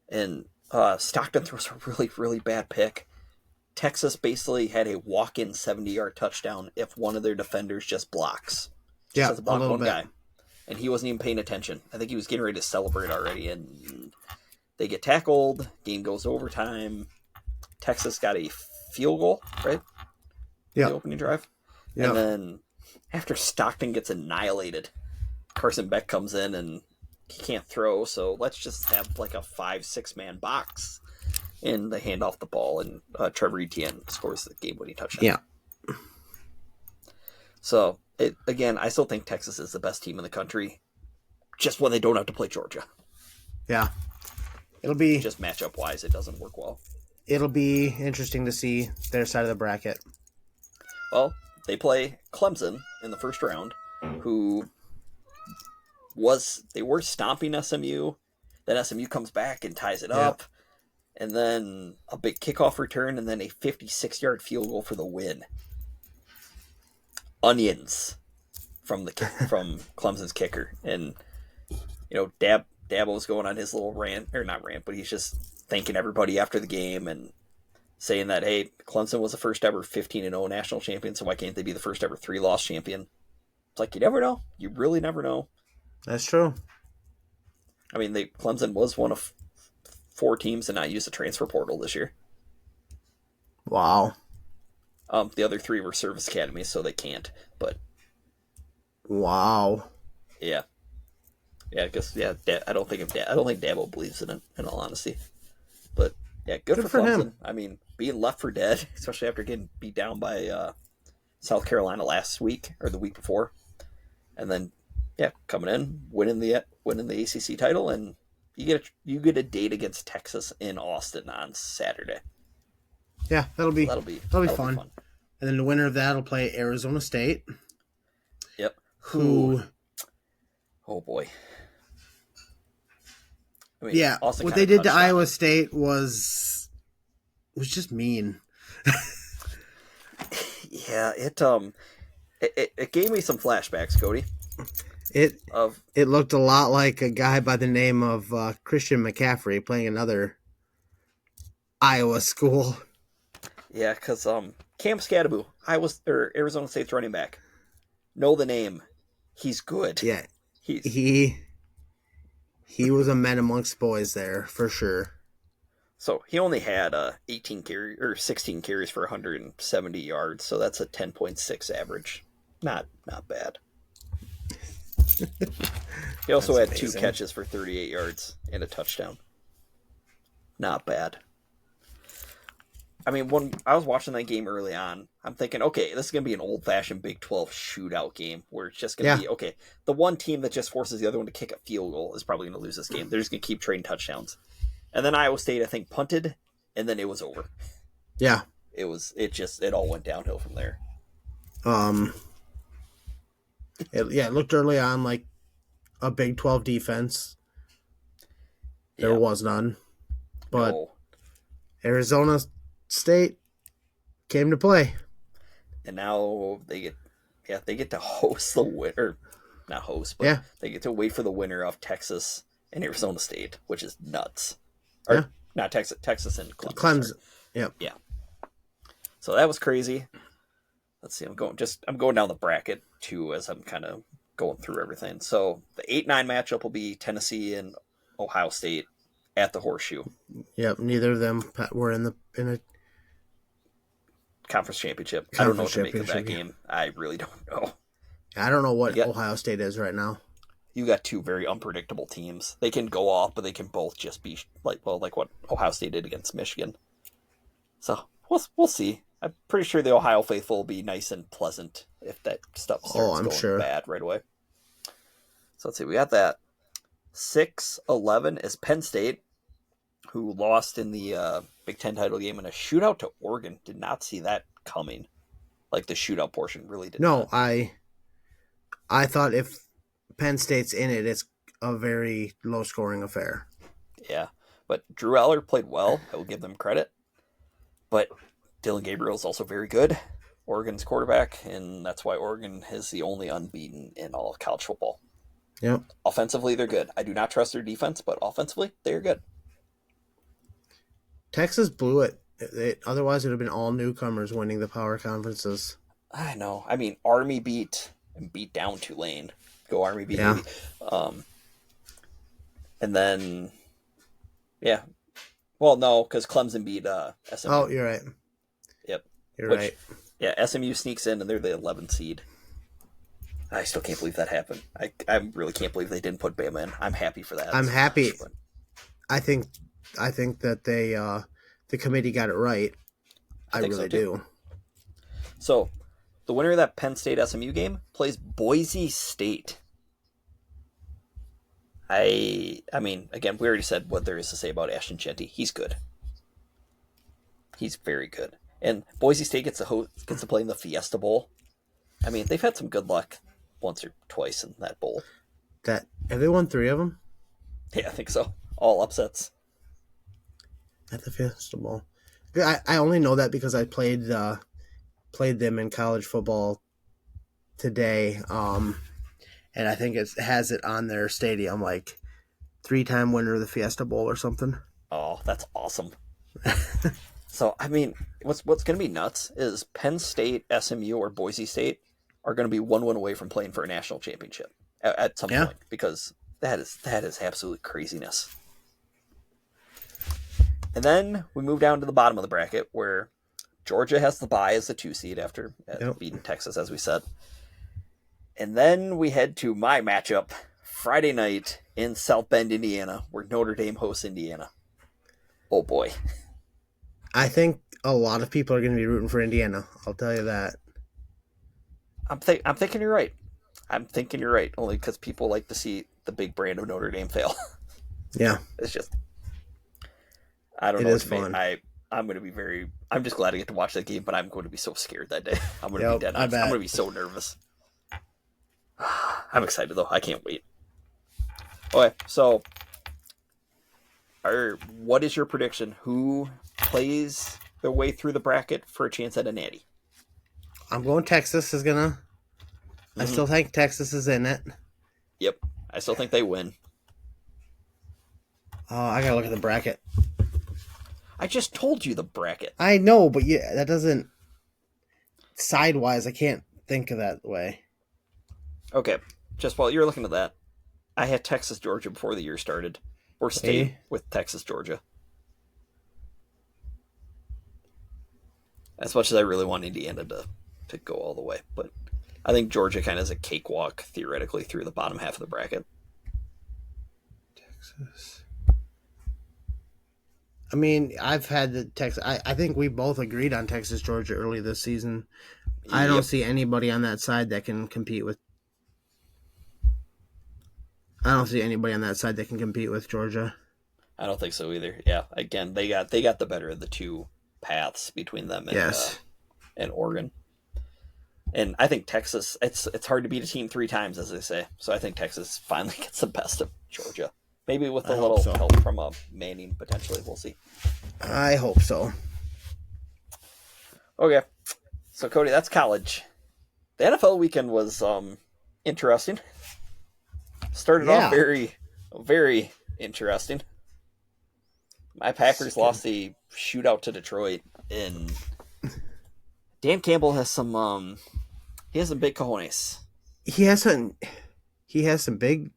and Stockton throws a really, really bad pick. Texas basically had a walk-in 70-yard touchdown if one of their defenders just blocks. Yeah, has to block a little one bit. guy. And he wasn't even paying attention. I think he was getting ready to celebrate already, and they get tackled. Game goes overtime. Texas got a field goal, right? Yeah. The opening drive. Yeah. And then after Stockton gets annihilated, Carson Beck comes in and he can't throw, so let's just have like a 5-6 man box. And they hand off the ball, and Trevor Etienne scores the game-winning touchdown. Yeah. So, again, I still think Texas is the best team in the country, just when they don't have to play Georgia. Yeah. It'll be just matchup-wise, it doesn't work well. It'll be interesting to see their side of the bracket. Well, they play Clemson in the first round, who they were stomping SMU. Then SMU comes back and ties it up. And then a big kickoff return, and then a 56-yard field goal for the win. Onions from Clemson's kicker. And, Dabo's going on his little rant, or not rant, but he's just thanking everybody after the game and saying that, hey, Clemson was the first ever 15-0 national champion, so why can't they be the first ever 3-loss champion? It's like, you never know. You really never know. That's true. I mean, Clemson was one of 4 teams to not use the transfer portal this year. Wow. The other 3 were service academies, so they can't. But wow. Yeah. Yeah, I guess. Yeah, I don't think Dabo believes in it. In all honesty, but yeah, good for Clemson. Him. I mean, being left for dead, especially after getting beat down by South Carolina last week or the week before, and then coming in, winning the ACC title, and you get a date against Texas in Austin on Saturday. Yeah, that'll be fun. fun. And then the winner of that will play Arizona State. Yep. Who? Oh boy. I mean, yeah, what they did to Iowa State was just mean. Yeah, it gave me some flashbacks, Cody. It looked a lot like a guy by the name of Christian McCaffrey playing another Iowa school. Yeah, because Cam Scadaboo, Arizona State's running back. Know the name. He's good. Yeah, he was a man amongst boys there for sure. So he only had 16 carries for 170 yards. So that's a 10.6 average. Not bad. He also had amazing. 2 catches for 38 yards and a touchdown. Not bad. I mean, when I was watching that game early on, I'm thinking, okay, this is going to be an old-fashioned Big 12 shootout game where it's just going to be, okay, the one team that just forces the other one to kick a field goal is probably going to lose this game. They're just going to keep trading touchdowns. And then Iowa State, I think, punted, and then it was over. Yeah. It all went downhill from there. It looked early on like a Big 12 defense. There was none. But Arizona State came to play. And now they get to host the winner. Not host, but they get to wait for the winner of Texas and Arizona State, which is nuts. Not Texas. Texas and Clemson. Clemson. Yep. Yeah. So that was crazy. Let's see. I'm going down the bracket too as I'm kind of going through everything. So the 8-9 matchup will be Tennessee and Ohio State at the Horseshoe. Yep. Neither of them were in a Conference championship. I don't know what to make of that game. I really don't know. I don't know what Ohio State is right now. You got two very unpredictable teams. They can go off, but they can both just be like what Ohio State did against Michigan. So we'll see. I'm pretty sure the Ohio faithful will be nice and pleasant if that stuff starts going bad right away. So let's see. We got that. 6-11 is Penn State, who lost in the Big Ten title game in a shootout to Oregon. Did not see that coming. Like the shootout portion really did. No, I thought if Penn State's in it, it's a very low scoring affair. Yeah, but Drew Eller played well. I will give them credit. But Dylan Gabriel is also very good, Oregon's quarterback, and that's why Oregon is the only unbeaten in all of college football. Yep. Offensively, they're good. I do not trust their defense, but offensively, they're good. Texas blew it. Otherwise, it would have been all newcomers winning the power conferences. I know. I mean, Army beat down Tulane. Go Army, beat Navy. And then, yeah. Well, no, because Clemson beat SMU. Oh, you're right. Yep. You're right. Yeah, SMU sneaks in, and they're the 11th seed. I still can't believe that happened. I really can't believe they didn't put Bama in. I'm happy for that. I'm happy. I think that they the committee got it right. I really do. So, the winner of that Penn State SMU game plays Boise State. I mean, again, we already said what there is to say about Ashton Genty. He's good. He's very good. And Boise State gets to play in the Fiesta Bowl. I mean, they've had some good luck once or twice in that bowl. Have they won 3 of them? Yeah, I think so. All upsets. At the Fiesta Bowl. I only know that because I played them in college football today. And I think it has it on their stadium, like 3-time winner of the Fiesta Bowl or something. Oh, that's awesome. So, I mean, what's going to be nuts is Penn State, SMU, or Boise State are going to be 1 win away from playing for a national championship at some point, because that is absolute craziness. And then we move down to the bottom of the bracket where Georgia has the bye as the 2 seed after beating Texas, as we said. And then we head to my matchup Friday night in South Bend, Indiana, where Notre Dame hosts Indiana. Oh boy. I think a lot of people are going to be rooting for Indiana. I'll tell you that. I'm thinking you're right. I'm thinking you're right, only because people like to see the big brand of Notre Dame fail. Yeah. It's just, I don't know. It is fun. I'm going to be I'm just glad I get to watch that game, but I'm going to be so scared that day. I'm going to be dead. I'm going to be so nervous. I'm excited, though. I can't wait. Okay, so what is your prediction? Who plays their way through the bracket for a chance at a natty? I'm going Texas is going to... I still think Texas is in it. Yep. I still think they win. I got to look at the bracket. I just told you the bracket. I know, but yeah, that doesn't... Sidewise, I can't think of that way. Okay. Just while you're looking at that, I had Texas, Georgia before the year started. Or stayed with Texas, Georgia. As much as I really want Indiana to go all the way. But I think Georgia kind of is a cakewalk, theoretically, through the bottom half of the bracket. Texas. I mean, I've had the Texas... I think we both agreed on Texas, Georgia early this season. I don't see anybody on that side that can compete with... I don't see anybody on that side that can compete with Georgia. I don't think so either. Yeah, again, they got the better of the two paths between them and Oregon. And I think Texas, it's hard to beat a team 3 times, as they say. So I think Texas finally gets the best of Georgia. Maybe with a little help from Manning, potentially. We'll see. I hope so. Okay. So, Cody, that's college. The NFL weekend was interesting. Started off very, very interesting. My Packers lost a shootout to Detroit, and Dan Campbell has some he has some big cojones. He has some big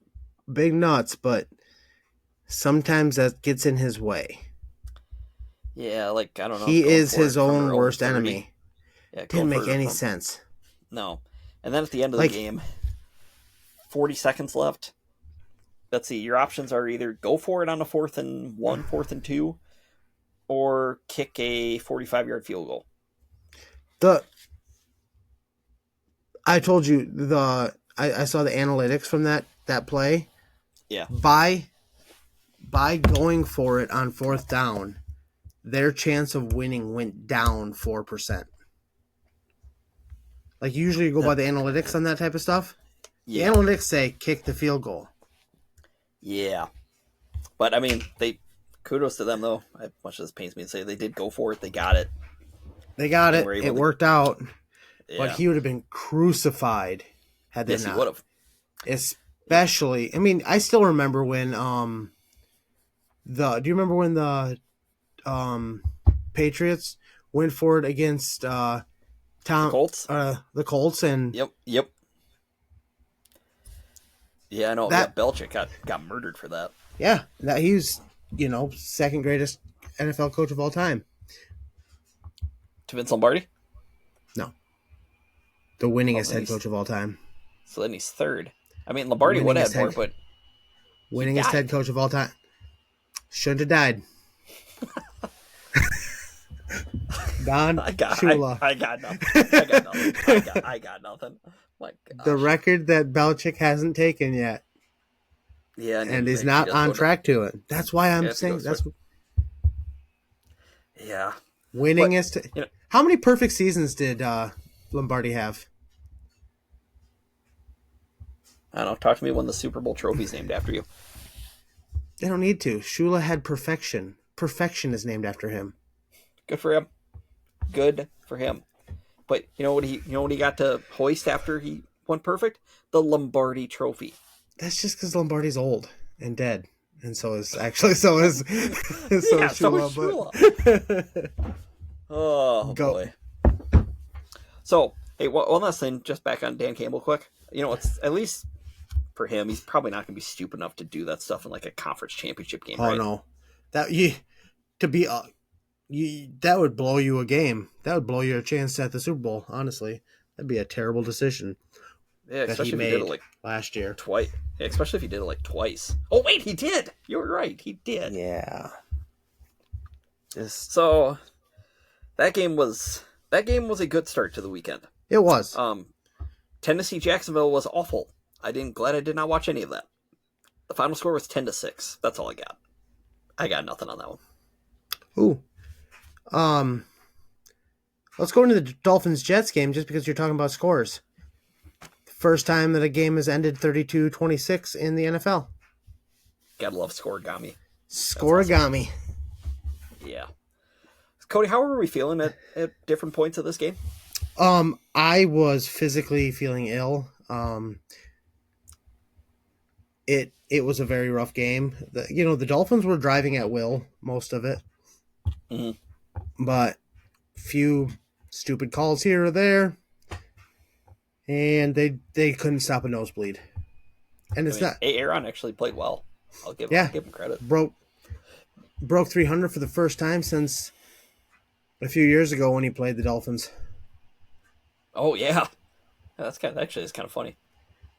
nuts, but sometimes that gets in his way. Yeah, like I don't know. He going is for his it from own their worst 30. enemy. Yeah, Didn't make any from, sense. no. And then at the end of the game, 40 seconds left. Let's see. Your options are either go for it on a 4th and 1, 4th and 2, or kick a 45-yard field goal. I told you I saw the analytics from that play. Yeah. By going for it on 4th down, their chance of winning went down 4%. Like usually you go by the analytics on that type of stuff. Yeah. The analytics say kick the field goal. Yeah. But I mean, kudos to them though. As much as this pains me to say, they did go for it. They got it. They got it. It worked out. Yeah. But he would have been crucified had they not. Yes, he would have. Especially, I mean, I still remember when do you remember when the Patriots went for it against the Colts? The Colts and Yep. Yeah, I know. Belichick got murdered for that. Yeah, that he's second greatest NFL coach of all time. To Vince Lombardi? No. The winningest head coach of all time. So then he's third. I mean, Lombardi would have more, but winningest head coach of all time. Shouldn't have died. Don Shula. I got nothing. I got nothing. My gosh. The record that Belichick hasn't taken yet. Yeah, and he's not on track to it. That's why I'm saying that's. Yeah. Winningest. But, how many perfect seasons did Lombardi have? I don't know. Talk to me when the Super Bowl trophy's named after you. They don't need to. Shula had perfection. Perfection is named after him. Good for him. Good for him. But you know what he got to hoist after he went perfect? The Lombardi Trophy. That's just because Lombardi's old and dead, and so is Shula. Oh boy. So hey, one last thing, just back on Dan Campbell, quick. It's at least for him, he's probably not going to be stupid enough to do that stuff in like a conference championship game. Oh no, that would blow you a game. That would blow you a chance at the Super Bowl. Honestly, that'd be a terrible decision. Yeah, especially if he did it like last year. Twice. Yeah, especially if he did it like twice. Oh wait, he did. You were right. He did. Yeah. So that game was a good start to the weekend. It was. Tennessee Jacksonville was awful. Glad I did not watch any of that. The final score was 10-6. That's all I got. I got nothing on that one. Ooh. Let's go into the Dolphins-Jets game just because you're talking about scores. First time that a game has ended 32-26 in the NFL. Gotta love scoregami. Scoregami. Awesome. Yeah. Cody, how were we feeling at different points of this game? I was physically feeling ill. It was a very rough game. The Dolphins were driving at will most of it. Mm-hmm. But few stupid calls here or there. And they couldn't stop a nosebleed. And Aaron actually played well. I'll give him credit. Broke 300 for the first time since a few years ago when he played the Dolphins. Oh yeah, that's kind of funny.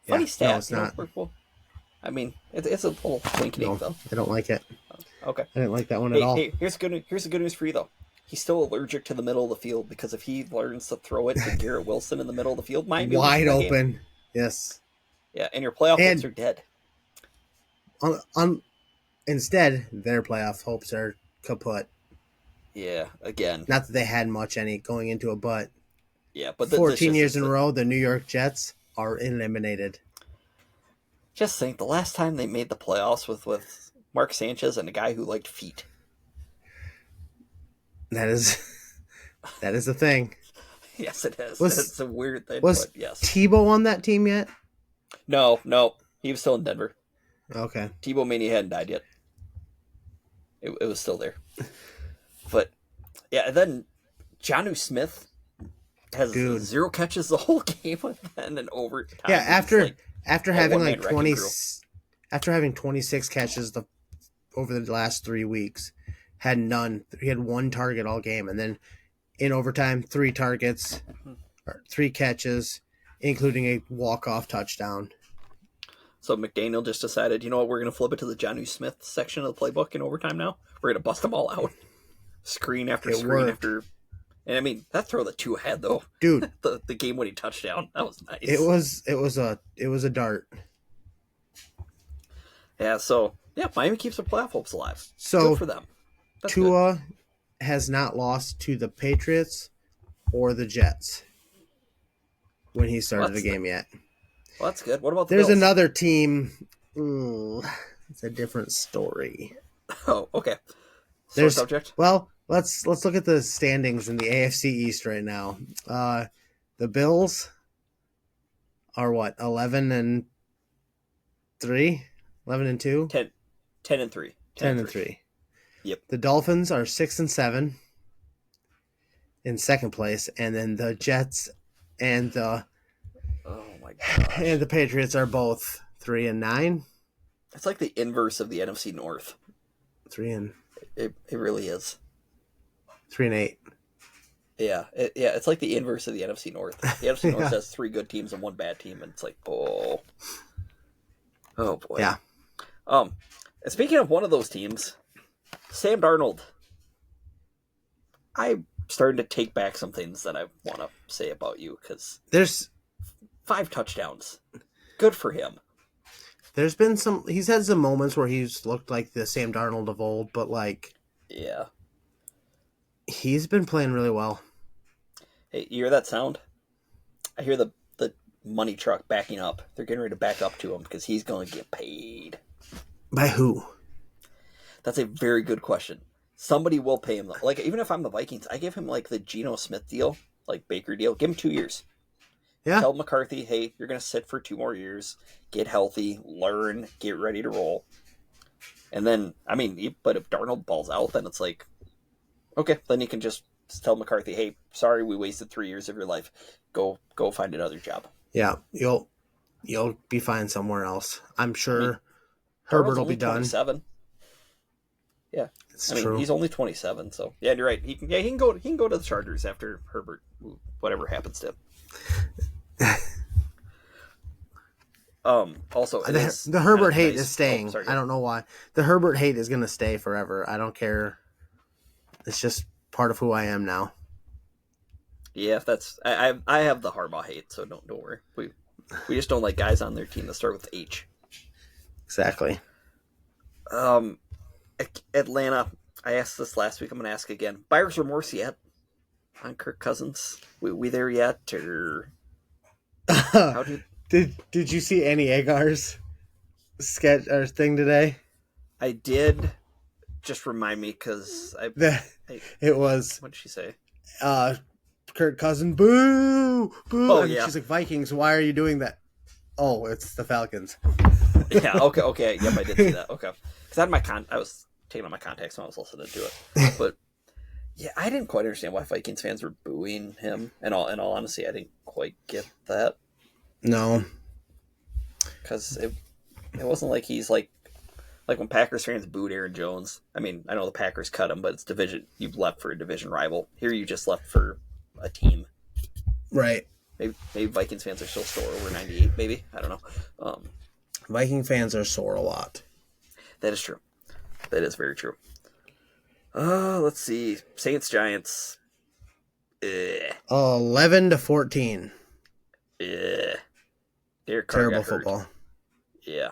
Funny stat. No, it's not. I mean, it's a little winky though. I don't like it. Okay. I didn't like that one at all. Hey, here's the good news for you though. He's still allergic to the middle of the field because if he learns to throw it to Garrett Wilson in the middle of the field, might be wide open. Yes. Yeah, and your playoff hopes are dead. Instead, their playoff hopes are kaput. Yeah, again. Not that they had much any going into it, but yeah, but 14 years in a row, the New York Jets are eliminated. Just think, the last time they made the playoffs with Mark Sanchez and a guy who liked feet. That is the thing. Yes, it is. It's a weird thing. Was but yes. Tebow on that team yet? No. He was still in Denver. Okay. Tebow Mania hadn't died yet. It was still there. But yeah, and then Jonnu Smith has Dude. 0 catches the whole game, and then an overtime. Yeah, after having one-man like wrecking 20, crew. after having 26 catches over the last 3 weeks, had none. He had 1 target all game, and then in overtime, 3 targets, or 3 catches, including a walk-off touchdown. So McDaniel just decided, you know what, we're going to flip it to the Jonnu Smith section of the playbook in overtime now. We're going to bust them all out. Screen after screen after. And I mean, that throw the 2 ahead, though. Dude. the game-winning touchdown. That was nice. It was a dart. Yeah, so, yeah, Miami keeps their playoff hopes alive. So, good for them. That's Tua has not lost to the Patriots or the Jets when he started the game yet. Well, that's good. What about There's Bills? another team. It's a different story. Oh, okay. There's subject. Well, let's look at the standings in the AFC East right now. The Bills are what, 11-3, 11-2, 10-3, 10-3. Yep. The Dolphins are 6-7 in second place, and then the Jets and the Patriots are both 3-9. It's like the inverse of the NFC North. It really is. 3-8. Yeah, it's like the inverse of the NFC North. The NFC North has 3 good teams and 1 bad team, and it's like, oh boy. Yeah. And speaking of one of those teams, Sam Darnold. I'm starting to take back some things that I want to say about you, because there's 5 touchdowns. Good for him. There's been he's had some moments where he's looked like the Sam Darnold of old, but yeah, he's been playing really well. Hey, you hear that sound? I hear the money truck backing up. They're getting ready to back up to him because he's going to get paid. By who? That's a very good question. Somebody will pay him. Like, even if I'm the Vikings, I give him like the Geno Smith deal, like Baker deal. Give him 2 years. Yeah. Tell McCarthy, hey, you're going to sit for 2 more years, get healthy, learn, get ready to roll. And then, I mean, but if Darnold balls out, then it's like, okay, then you can just tell McCarthy, hey, sorry, we wasted 3 years of your life. Go find another job. Yeah, you'll be fine somewhere else. I'm sure Herbert will be done. 27. Yeah, it's true. He's only 27, so yeah, you're right. He can go to the Chargers after Herbert, whatever happens to him. Also, the Herbert hate is staying. Sorry, I don't know why. The Herbert hate is going to stay forever. I don't care. It's just part of who I am now. Yeah, if that's I have the Harbaugh hate, so don't worry. We just don't like guys on their team that start with H. Exactly. Atlanta. I asked this last week. I'm going to ask again. Buyer's remorse yet on Kirk Cousins? We there yet, or how did you see Annie Agar's sketch or thing today? I did. Just remind me, because it was. What did she say? Kirk Cousins, boo, boo. Oh, and yeah. She's like, Vikings, why are you doing that? Oh, it's the Falcons. Yeah. Okay. Yep, I did see that. Okay, because I was taking out my contacts when I was listening to it, but. Yeah, I didn't quite understand why Vikings fans were booing him. In all honesty, I didn't quite get that. No, because it wasn't like he's like when Packers fans booed Aaron Jones. I mean, I know the Packers cut him, but it's division. You've left for a division rival. Here, you just left for a team. Right. Maybe Vikings fans are still sore over 98. Maybe, I don't know. Viking fans are sore a lot. That is true. That is very true. Let's see. Saints Giants. 11-14. Terrible football. Yeah.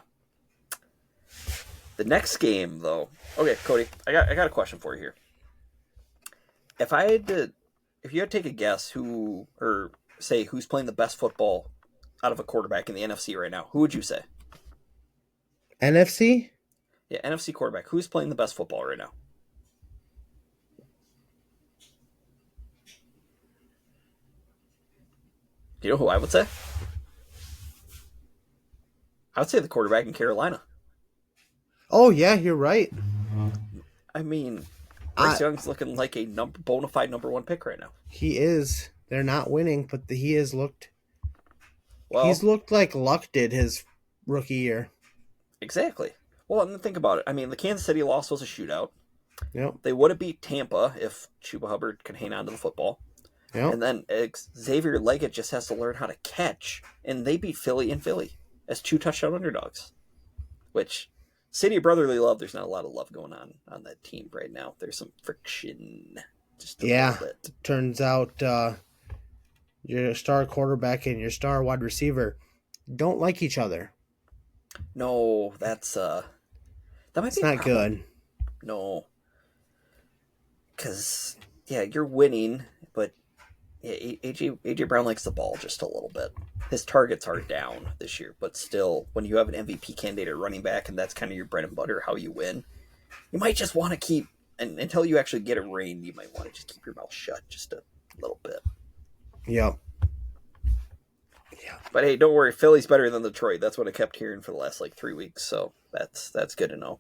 The next game, though. Okay, Cody, I got a question for you here. If you had to take a guess who's playing the best football out of a quarterback in the NFC right now, who would you say? NFC? Yeah, NFC quarterback. Who's playing the best football right now? Do you know who I would say? I would say the quarterback in Carolina. Oh, yeah, you're right. I mean, Bryce I, Young's looking like a bona fide number one pick right now. he is. They're not winning, but he has looked. He's Well, looked like Luck did his rookie year. exactly. Well, and think about it. I mean, the Kansas City loss was a shootout. Yep. They would have beat Tampa if Chuba Hubbard could hang on to the football. Yep. And then Xavier Leggett just has to learn how to catch. And they beat Philly in Philly as 2 touchdown underdogs. Which, City of Brotherly Love, there's not a lot of love going on that team right now. There's some friction. Just a little bit. Turns out your star quarterback and your star wide receiver don't like each other. No, that might It's be a not problem. good. No. Because, yeah, you're winning, but yeah, AJ Brown likes the ball just a little bit. His targets are down this year, but still, when you have an MVP candidate at running back and that's kind of your bread and butter, how you win, you might just want to keep, and until you actually get it rain, you might want to just keep your mouth shut just a little bit. Yep. But hey, don't worry, Philly's better than Detroit. That's what I kept hearing for the last 3 weeks, so that's good to know.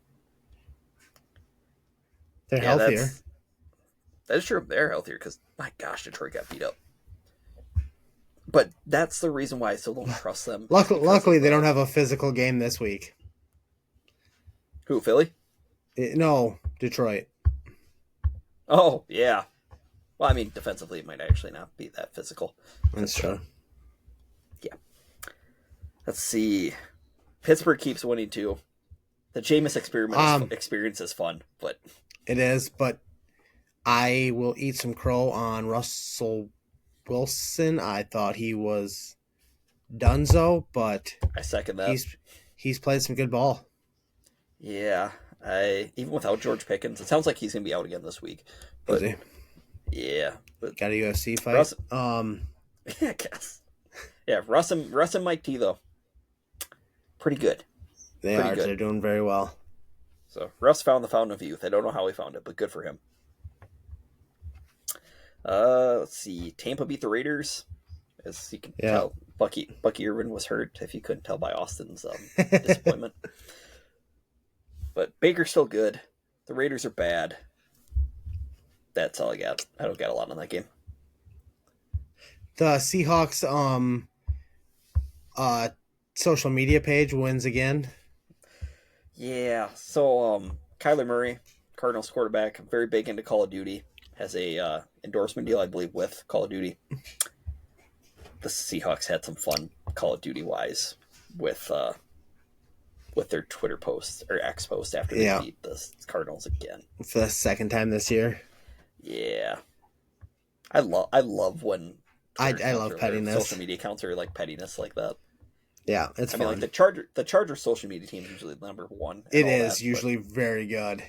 They're healthier. That's true. They're healthier because, my gosh, Detroit got beat up. But that's the reason why I still don't trust them. Luckily, they don't have a physical game this week. Who, Philly? No, Detroit. Oh, yeah. Well, I mean, defensively, it might actually not be that physical. That's true. Yeah. Let's see. Pittsburgh keeps winning, too. The Jameis experience is fun, but... It is, but I will eat some crow on Russell Wilson. I thought he was donezo, but I second that. He's played some good ball. Yeah, even without George Pickens, it sounds like he's gonna be out again this week. But Is he? Yeah, but Got a UFC fight. Yeah, I guess. Yeah, Russ and Mike T though, pretty good. They're doing very well. So Russ found the fountain of youth. I don't know how he found it, but good for him. Let's see. Tampa beat the Raiders. As you can tell, Bucky Irvin was hurt, if you couldn't tell by Austin's disappointment. But Baker's still good. The Raiders are bad. That's all I got. I don't got a lot on that game. The Seahawks social media page wins again. Yeah. So Kyler Murray, Cardinals quarterback, very big into Call of Duty, has a endorsement deal, I believe, with Call of Duty. The Seahawks had some fun Call of Duty wise with their Twitter post or X post after they beat the Cardinals again for the second time this year. Yeah, I love when I love pettiness. Social media accounts are like pettiness like that. Yeah, it's fun. I mean, like the Charger social media team is usually number one. It is usually very good.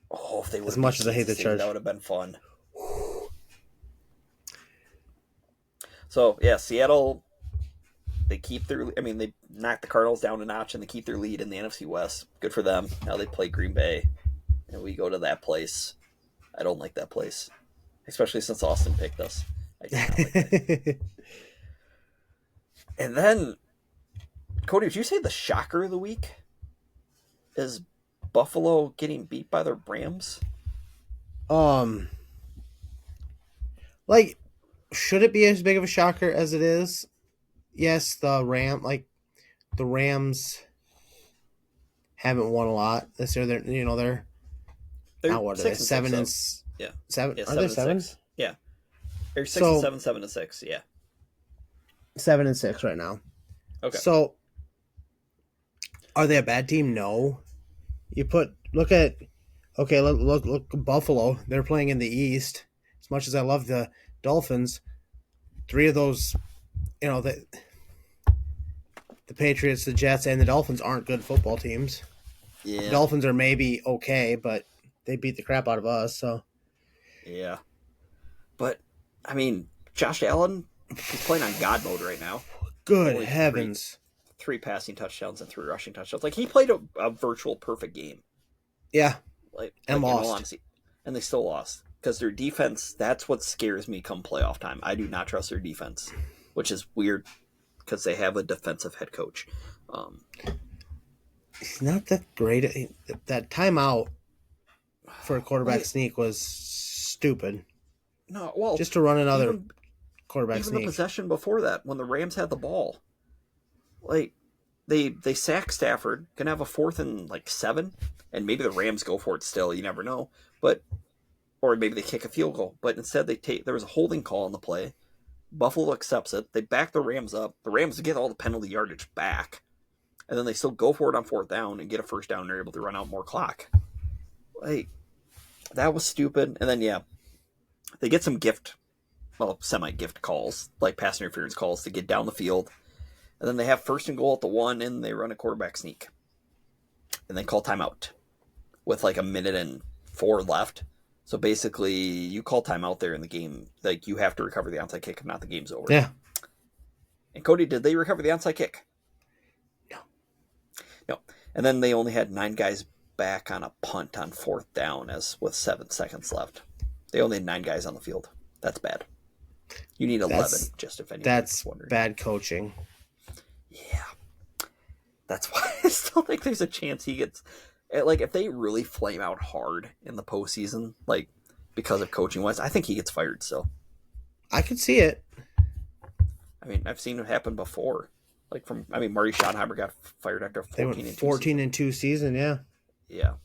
Oh, if they would, as much as I hate the Chargers, that would have been fun. So yeah, Seattle. They keep their. I mean, they knocked the Cardinals down a notch, and they keep their lead in the NFC West. Good for them. Now they play Green Bay, and we go to that place. I don't like that place, especially since Austin picked us. I do not like that. And then, Cody, did you say the shocker of the week is Buffalo getting beat by the Rams? Like, should it be as big of a shocker as it is? Yes, the Rams haven't won a lot this year. They're not what are they? 7 and 6. Yeah. 7. Yeah, are they 7? Yeah. They're 6 and 7, 7 and 6. Yeah. 7 and 6 right now. Okay. So, are they a bad team? No. Look at Buffalo. They're playing in the East. As much as I love the Dolphins, 3 of those, the Patriots, the Jets, and the Dolphins aren't good football teams. Yeah. The Dolphins are maybe okay, but they beat the crap out of us. So. Yeah. But I mean, Josh Allen, he's playing on God mode right now. Good heavens. 3 passing touchdowns and 3 rushing touchdowns. Like, he played a virtual perfect game. Yeah. And lost. Honesty, and they still lost. Because their defense, that's what scares me come playoff time. I do not trust their defense, which is weird because they have a defensive head coach. He's not that great. That timeout for a quarterback sneak was stupid. No, well, Just to run another even quarterback even the sneak. possession before that, when the Rams had the ball, like they sack Stafford, gonna have a 4th and like 7, and maybe the Rams go for it still. You never know, but or maybe they kick a field goal. But instead, there was a holding call on the play. Buffalo accepts it. They back the Rams up. The Rams get all the penalty yardage back, and then they still go for it on 4th down and get a first down. And they're able to run out more clock. Like that was stupid. And then they get some semi-gift calls, like pass interference calls to get down the field. And then they have 1st and goal at the 1, and they run a quarterback sneak. And they call timeout with like a minute and 4 left. So basically, you call timeout there in the game. Like, you have to recover the onside kick, if not, the game's over. Yeah. And Cody, did they recover the onside kick? No. No. And then they only had 9 guys back on a punt on 4th down with 7 seconds left. They only had 9 guys on the field. That's bad. You need 11, just if anyone's wondering. That's bad coaching. Yeah. That's why I still think there's a chance he gets... Like, if they really flame out hard in the postseason, like, because of coaching-wise, I think he gets fired still. I could see it. I mean, I've seen it happen before. Like, Marty Schottenheimer got fired after 14 and 2 season, yeah. Yeah.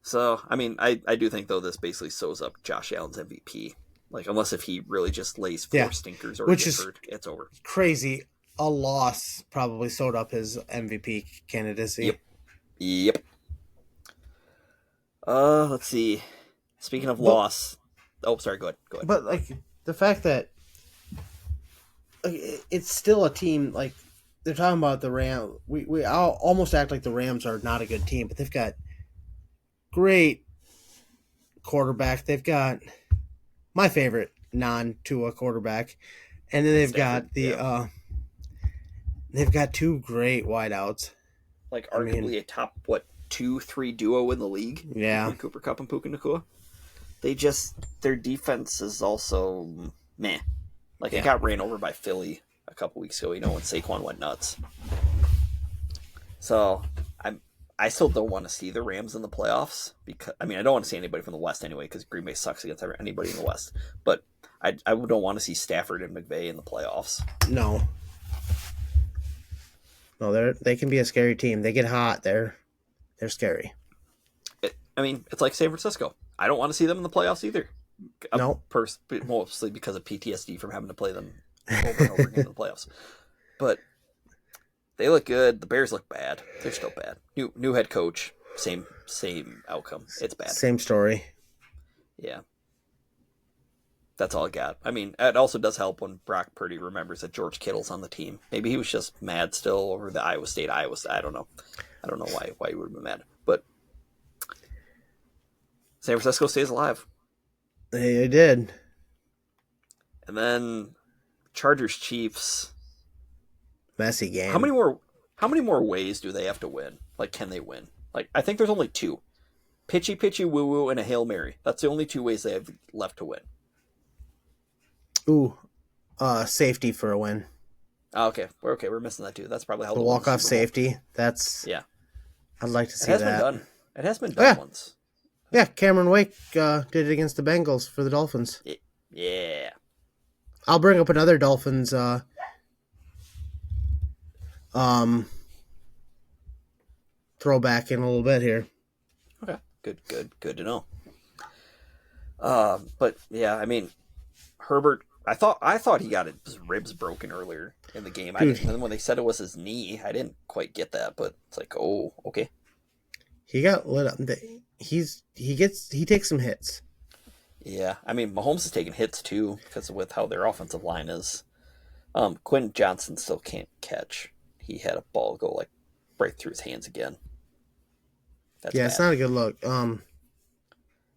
So, I mean, I do think, though, this basically sews up Josh Allen's MVP. Like, unless if he really just lays 4 stinkers or gets hurt, it's over. Crazy. A loss probably sewed up his MVP candidacy. Yep. Let's see. Speaking of loss. Oh, sorry, go ahead. But, like, the fact that it's still a team, like, they're talking about the Rams. We almost act like the Rams are not a good team, but they've got great quarterback. They've got my favorite non-Tua quarterback. And then they've got they've got 2 great wideouts. Like, arguably a top, 2-3 duo in the league? Yeah. Cooper Kupp and Puka Nacua. Their defense is also meh. Like, it got ran over by Philly a couple weeks ago, when Saquon went nuts. So, I still don't want to see the Rams in the playoffs, because, I don't want to see anybody from the West anyway, because Green Bay sucks against anybody in the West. But I don't want to see Stafford and McVay in the playoffs. No, they can be a scary team. They get hot. They're scary. It's like San Francisco. I don't want to see them in the playoffs either. No, mostly because of PTSD from having to play them over and over again in the playoffs. But they look good. The Bears look bad. They're still bad. New head coach. Same outcome. It's bad. Same story. Yeah. That's all I got. It also does help when Brock Purdy remembers that George Kittle's on the team. Maybe he was just mad still over the Iowa State. I don't know. I don't know why he would have been mad. But San Francisco stays alive. They did. And then Chargers Chiefs. Messy game. How many more ways do they have to win? Like, can they win? Like, I think there's only 2. Pitchy woo woo and a Hail Mary. That's the only 2 ways they have left to win. Ooh, safety for a win. Oh, okay. We're missing that too. That's probably how the walk-off safety. That's I'd like to see that. It has been done once. Yeah, Cameron Wake did it against the Bengals for the Dolphins. Yeah. I'll bring up another Dolphins throwback in a little bit here. Okay. Good to know. But yeah, Herbert, I thought he got his ribs broken earlier in the game. And then when they said it was his knee, I didn't quite get that, but it's like, oh, okay. He got lit up. He takes some hits. Yeah, Mahomes is taking hits too because with how their offensive line is. Quentin Johnson still can't catch. He had a ball go like right through his hands again. That's bad. It's not a good look. And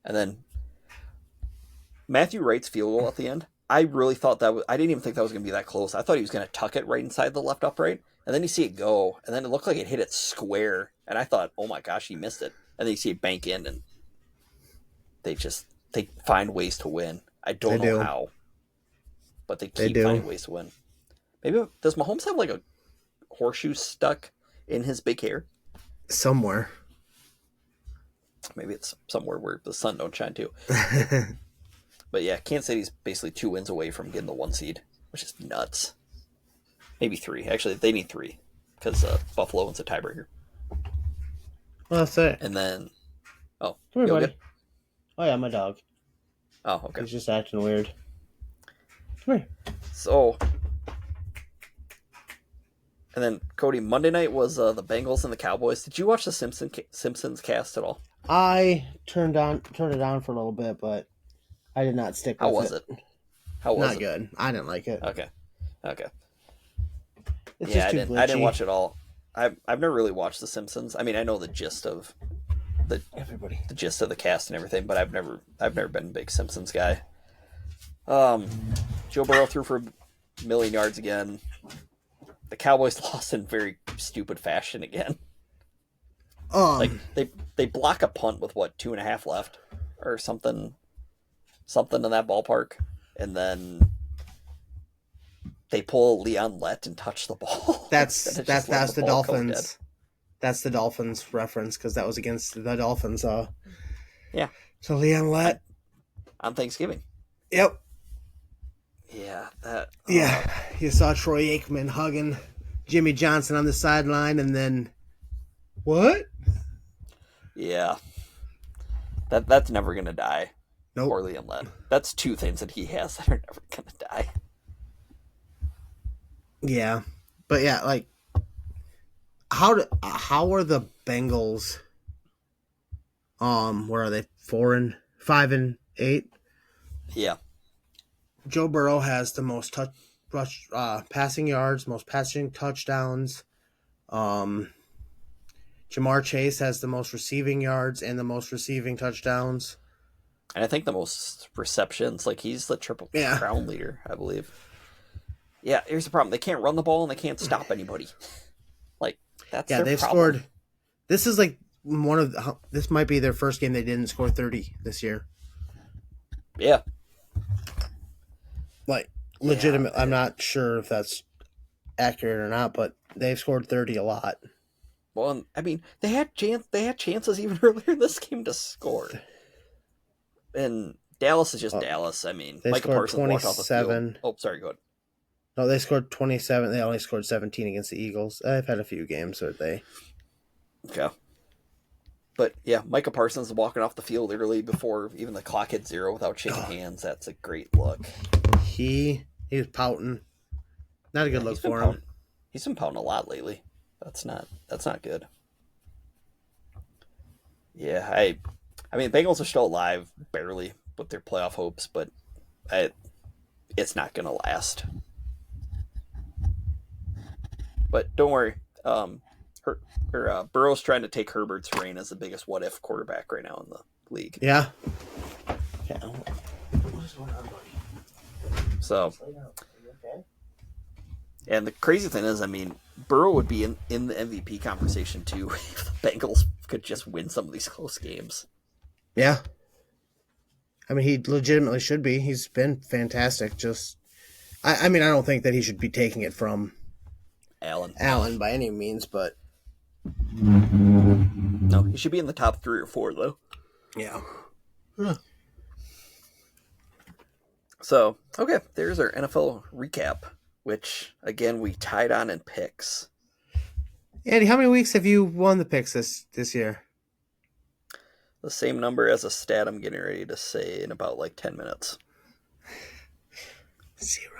then Matthew Wright's field goal at the end. I really thought I didn't even think that was going to be that close. I thought he was going to tuck it right inside the left upright, and then you see it go, and then it looked like it hit it square, and I thought, oh my gosh, he missed it. And then you see it bank in, and they find ways to win. I don't know how, but they keep finding ways to win. Maybe does Mahomes have like a horseshoe stuck in his big hair somewhere? Maybe it's somewhere where the sun don't shine too. But yeah, Kansas City's basically 2 wins away from getting the 1 seed, which is nuts. Maybe 3. Actually, they need 3 because Buffalo wins a tiebreaker. Well, that's it. And then, oh, Come here, you all buddy. good? Oh yeah, my dog. Oh, okay. He's just acting weird. Come here. So, and then Cody, Monday night was the Bengals and the Cowboys. Did you watch the Simpsons cast at all? I turned it on for a little bit, but I did not stick with it. How was it? How was Not it? good. I didn't like it. Okay. It's Yeah, just too glitchy. I didn't watch it all. I've never really watched the Simpsons. I mean, I know the gist of the gist of the cast and everything, but I've never been a big Simpsons guy. Joe Burrow threw for 1,000,000 yards again. The Cowboys lost in very stupid fashion again. Like they block a punt with 2.5 left or something in that ballpark, and then they pull Leon Lett and touch the ball. That's the Dolphins. That's the Dolphins reference because that was against the Dolphins. Yeah. So Leon Lett on Thanksgiving. Yep. Yeah, that. Yeah, you saw Troy Aikman hugging Jimmy Johnson on the sideline, and then what? Yeah, that's never gonna die. Nope. Or Leon Lett. That's 2 things that he has that are never gonna die. Yeah, but yeah, like how are the Bengals? Where are they? 5-8. Yeah. Joe Burrow has the most passing yards, most passing touchdowns. Jamar Chase has the most receiving yards and the most receiving touchdowns. And I think the most receptions. Like, he's the Triple Crown leader, I believe. Yeah, here's the problem. They can't run the ball and they can't stop anybody. Like, that's their they've problem. scored. This is like this might be their first game they didn't score 30 this year. Yeah. Like, legitimate. I'm not sure if that's accurate or not, but they've scored 30 a lot. Well, I mean, they had chances even earlier in this game to score. And Dallas is just Dallas. I mean, they Micah scored Parsons walked off the 27. field. Oh, sorry, go ahead. No, they scored 27. They only scored 17 against the Eagles. I've had a few games where they. Okay. But yeah, Micah Parsons is walking off the field early before even the clock hit 0 without shaking hands. That's a great look. He was pouting. Not a good look for him. He's been pouting a lot lately. That's not good. Yeah, I mean, Bengals are still alive, barely, with their playoff hopes, but it's not going to last. But don't worry. Burrow's trying to take Herbert's reign as the biggest what-if quarterback right now in the league. Yeah. What's going on, buddy? So, Are you okay? and the crazy thing is, I mean, Burrow would be in the MVP conversation too if the Bengals could just win some of these close games. Yeah. I mean, he legitimately should be. He's been fantastic. Just, I mean, I don't think that he should be taking it from Allen by any means, but no, he should be in the top 3 or 4 though. yeah. So, okay, there's our NFL recap, which again we tied on in picks. Andy, how many weeks have you won the picks this year? The same number as a stat I'm getting ready to say in about like 10 minutes. 0.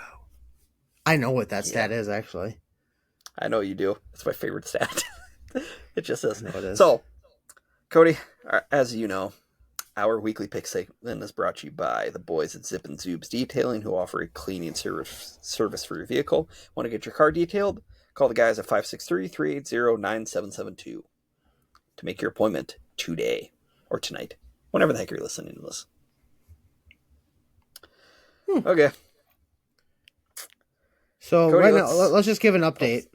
I know what that stat is, actually. I know you do. It's my favorite stat. It just is. I know it is. So, Cody, as you know, our weekly pick segment is brought to you by the boys at Zip and Zoobs Detailing, who offer a cleaning service for your vehicle. Want to get your car detailed? Call the guys at 563-380-9772 to make your appointment today or tonight, whenever the heck you're listening to this. Okay. So Cody, right now, let's just give an update.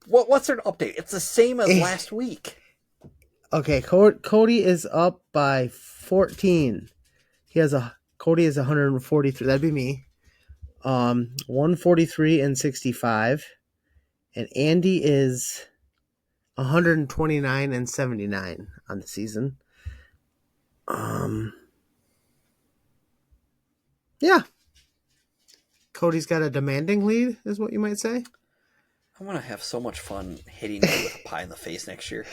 What's an update? It's the same as last week. Okay, Cody is up by 14. Cody is 143. That'd be me. 143 and 65, and Andy is 129 and 79 on the season. Yeah. Cody's got a demanding lead, is what you might say. I'm going to have so much fun hitting you with a pie in the face next year.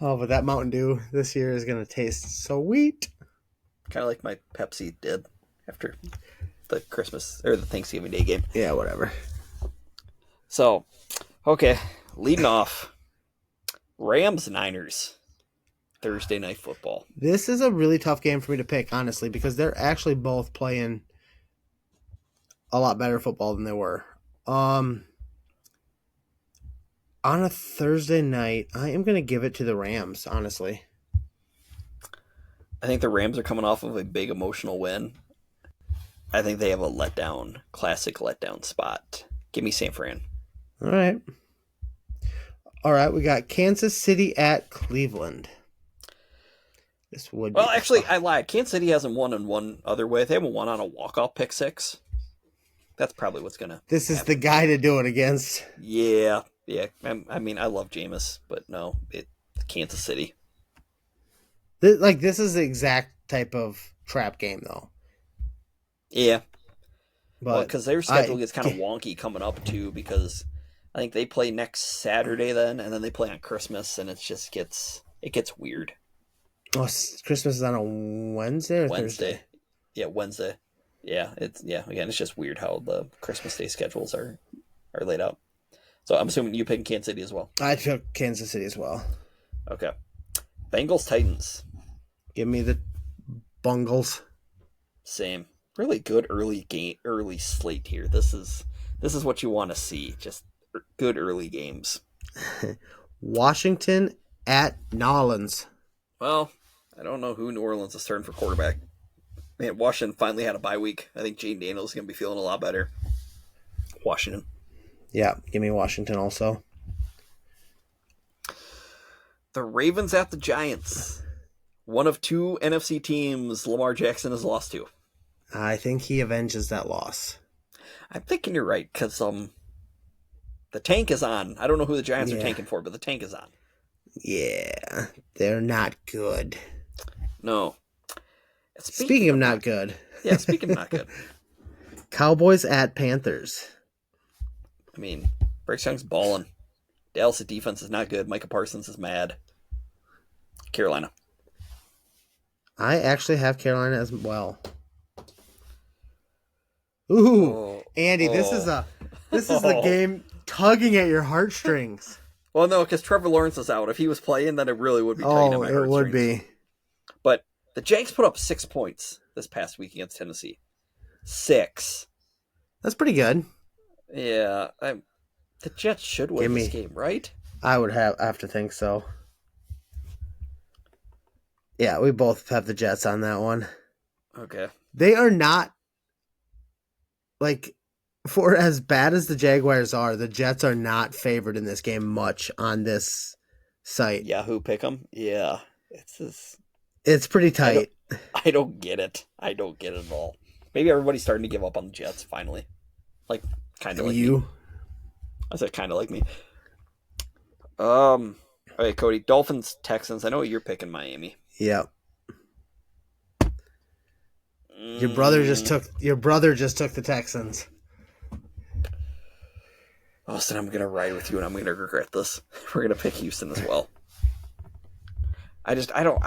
Oh, but that Mountain Dew this year is going to taste sweet. Kind of like my Pepsi did after the Christmas or the Thanksgiving Day game. Yeah, whatever. So, okay, leading off, Rams Niners, Thursday Night Football. This is a really tough game for me to pick, honestly, because they're actually both playing a lot better football than they were. On a Thursday night, I am going to give it to the Rams, honestly. I think the Rams are coming off of a big emotional win. I think they have a classic letdown spot. Give me San Fran. All right. All right, we got Kansas City at Cleveland. This would be Well, actually, I lied. Kansas City hasn't won in one other way. They haven't won on a walk-off pick six. That's probably what's going to This is the guy to do it against. Yeah. I mean, I love Jameis, but no, it's Kansas City. This is the exact type of trap game, though. Yeah. But because their schedule gets kind of wonky coming up, too, because I think they play next Saturday then, and then they play on Christmas, and it gets weird. Oh, Christmas is on a Wednesday or Wednesday. Thursday? Yeah, Wednesday. Yeah, again, it's just weird how the Christmas Day schedules are laid out. So I'm assuming you pick Kansas City as well. I took Kansas City as well. Okay. Bengals Titans. Give me the Bungles. Same. Really good early slate here. This is what you want to see. Just good early games. Washington at Nolans. Well, I don't know who New Orleans is starting for quarterback. Man, Washington finally had a bye week. I think Jane Daniels is going to be feeling a lot better. Washington. Yeah, give me Washington also. The Ravens at the Giants. One of two NFC teams Lamar Jackson has lost to. I think he avenges that loss. I'm thinking you're right, because the tank is on. I don't know who the Giants are tanking for, but the tank is on. Yeah, they're not good. No. Speaking of not good. Yeah, speaking of not good. Cowboys at Panthers. I mean, Bryce Young's balling. Dallas' defense is not good. Micah Parsons is mad. Carolina. I actually have Carolina as well. Ooh, Andy, this is the game tugging at your heartstrings. Well, no, because Trevor Lawrence is out. If he was playing, then it really would be tugging at my heartstrings. It would be. But the Jags put up 6 points this past week against Tennessee. 6. That's pretty good. Yeah, the Jets should win this game, right? I would have to think so. Yeah, we both have the Jets on that one. Okay. They are not, for as bad as the Jaguars are, the Jets are not favored in this game much on this site. Yahoo Pick'em? Yeah. It's pretty tight. I don't get it. I don't get it at all. Maybe everybody's starting to give up on the Jets, finally. Kind of like you. Me. I said kind of like me. Okay, Cody. Dolphins, Texans. I know you're picking Miami. Yep. Your brother just took the Texans. Austin, I'm gonna ride with you, and I'm gonna regret this. We're gonna pick Houston as well. I don't know.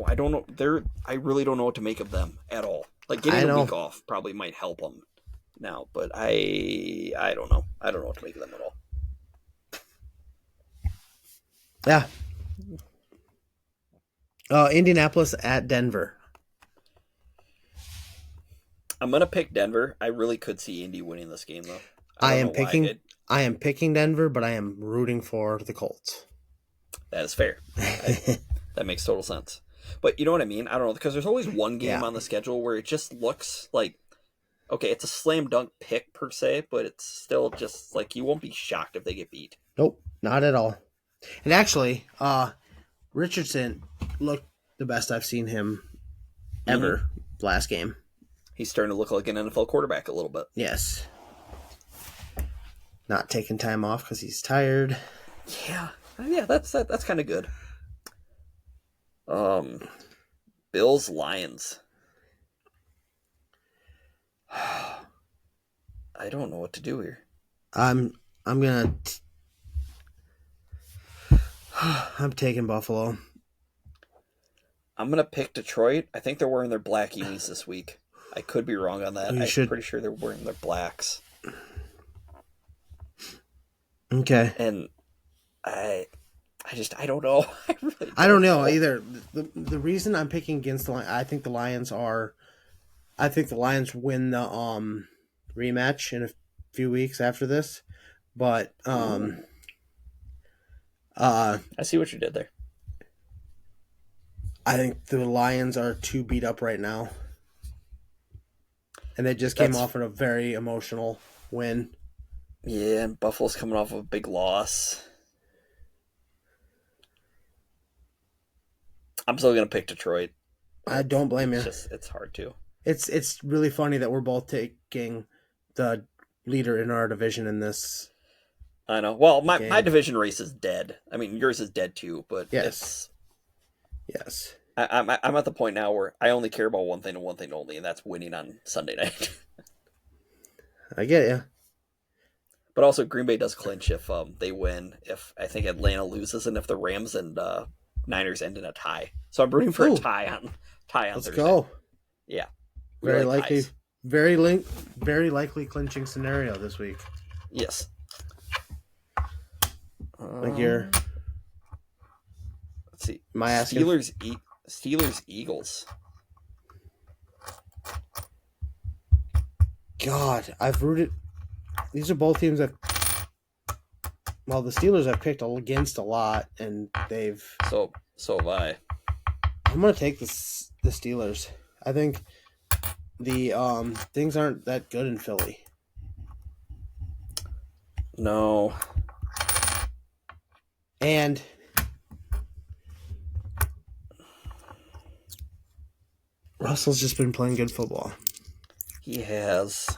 I don't know. I really don't know what to make of them at all. Getting a week off probably might help them now, but I don't know. I don't know what to make of them at all. Yeah. Indianapolis at Denver. I'm gonna pick Denver. I really could see Indy winning this game, though. I am picking Denver, but I am rooting for the Colts. That is fair. That makes total sense. But you know what I mean? I don't know, because there's always one game on the schedule where it just looks like, okay, it's a slam dunk pick per se, but it's still just you won't be shocked if they get beat. Nope, not at all. And actually, Richardson looked the best I've seen him ever last game. He's starting to look like an NFL quarterback a little bit. Yes. Not taking time off because he's tired. Yeah. Yeah, that's kind of good. Bills Lions. I don't know what to do here. I'm gonna. I'm taking Buffalo. I'm gonna pick Detroit. I think they're wearing their black unis this week. I could be wrong on that. I'm pretty sure they're wearing their blacks. Okay. And I don't know. I don't know either. The reason I'm picking against the Lions, I think the Lions win the rematch in a few weeks after this. But I see what you did there. I think the Lions are too beat up right now. And they just came off of a very emotional win. Yeah, and Buffalo's coming off of a big loss. I'm still gonna pick Detroit. I don't blame you. It's hard to. It's really funny that we're both taking the leader in our division in this. I know. Well, my division race is dead. I mean, yours is dead too, but yes. I'm at the point now where I only care about one thing and one thing only, and that's winning on Sunday night. I get you. But also, Green Bay does clinch if they win. If I think Atlanta loses, and if the Rams and Niners end in a tie. So I'm rooting for a tie on Let's Thursday. go. Yeah. Very likely. Ties. Very likely clinching scenario this week. Yes. Like your. Let's see. My asking. Steelers Eagles. God, I've rooted. These are both teams that. Well, the Steelers I've picked against a lot, and they've. So have I. I'm gonna take the Steelers. I think the things aren't that good in Philly. No. And Russell's just been playing good football. He has.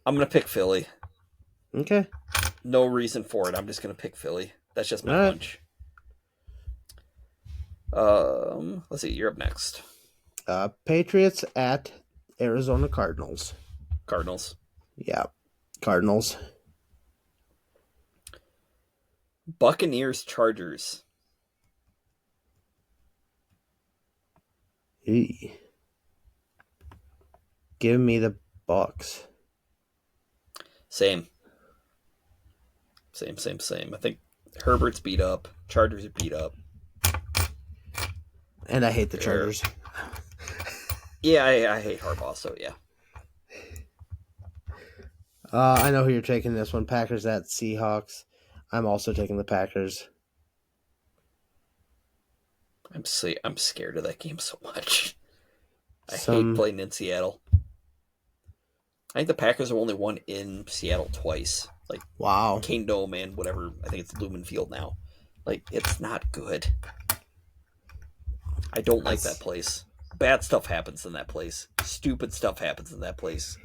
I'm gonna pick Philly. Okay. No reason for it. I'm just gonna pick Philly. That's just my hunch. Let's see. You're up next. Patriots at Arizona Cardinals. Cardinals. Yeah, Cardinals. Buccaneers Chargers. Eee. Give me the Bucs. Same. I think Herbert's beat up. Chargers are beat up. And I hate the Chargers. Yeah, I hate Harbaugh, so yeah. I know who you're taking this one. Packers at Seahawks. I'm also taking the Packers. I'm scared of that game so much. I hate playing in Seattle. I think the Packers have only won in Seattle twice. Like, wow. Kane Dome and whatever. I think it's Lumen Field now. Like, it's not good. I don't like that place. Bad stuff happens in that place. Stupid stuff happens in that place.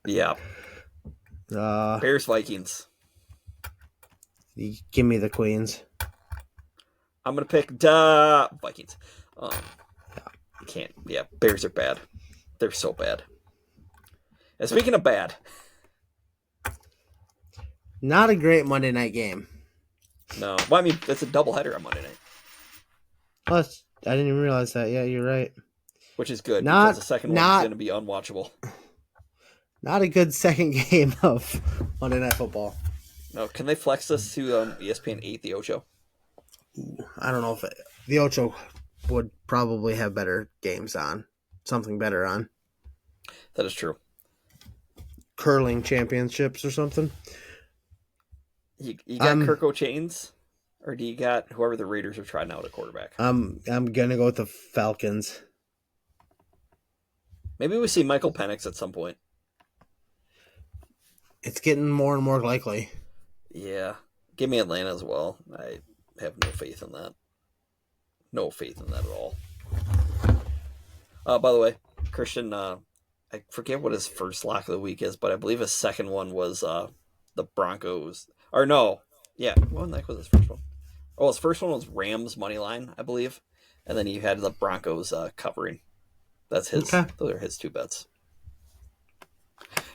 Yeah. Bears Vikings. Give me the Queens. I'm gonna pick Vikings. You can't. Yeah, Bears are bad. They're so bad. And speaking of bad, not a great Monday night game. No, well, I mean it's a doubleheader on Monday night. Oh, I didn't even realize that. Yeah, you're right. Which is good because the second one is going to be unwatchable. Not a good second game of Monday Night Football. No, can they flex this to ESPN 8, the Ocho? I don't know if the Ocho would probably have better games on. Something better on. That is true. Curling championships or something. You got Kirko Chains? Or do you got whoever the Raiders are trying out at quarterback? I'm gonna go with the Falcons. Maybe we see Michael Penix at some point. It's getting more and more likely. Yeah. Give me Atlanta as well. I have no faith in that. No faith in that at all. By the way, Christian, I forget what his first lock of the week is, but I believe his second one was the Broncos. Or no, yeah, what was his first one? Oh, his first one was Rams money line, I believe, and then he had the Broncos covering. That's his. Okay. Those are his two bets.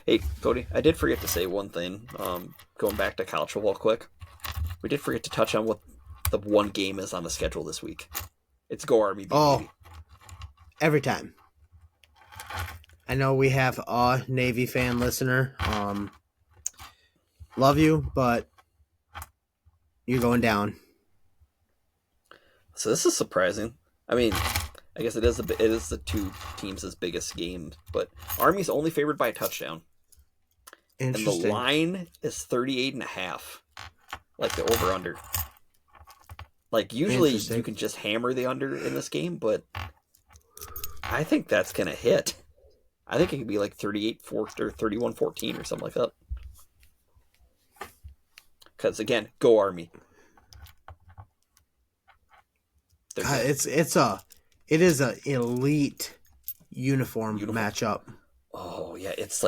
Hey, Cody, I did forget to say one thing. Going back to college football quick, we did forget to touch on what the one game is on the schedule this week. It's Go Army beat Navy. Every time. I know we have a Navy fan listener. Love you, but you're going down. So this is surprising. I mean, I guess it is the two teams' biggest game, but Army's only favored by a touchdown. And the line is 38.5. Like the over-under. Like, usually you can just hammer the under in this game, but I think that's going to hit. I think it could be like 38-4 or 31-14 or something like that. Because, again, go Army. It is a elite uniform matchup. Oh, yeah, it's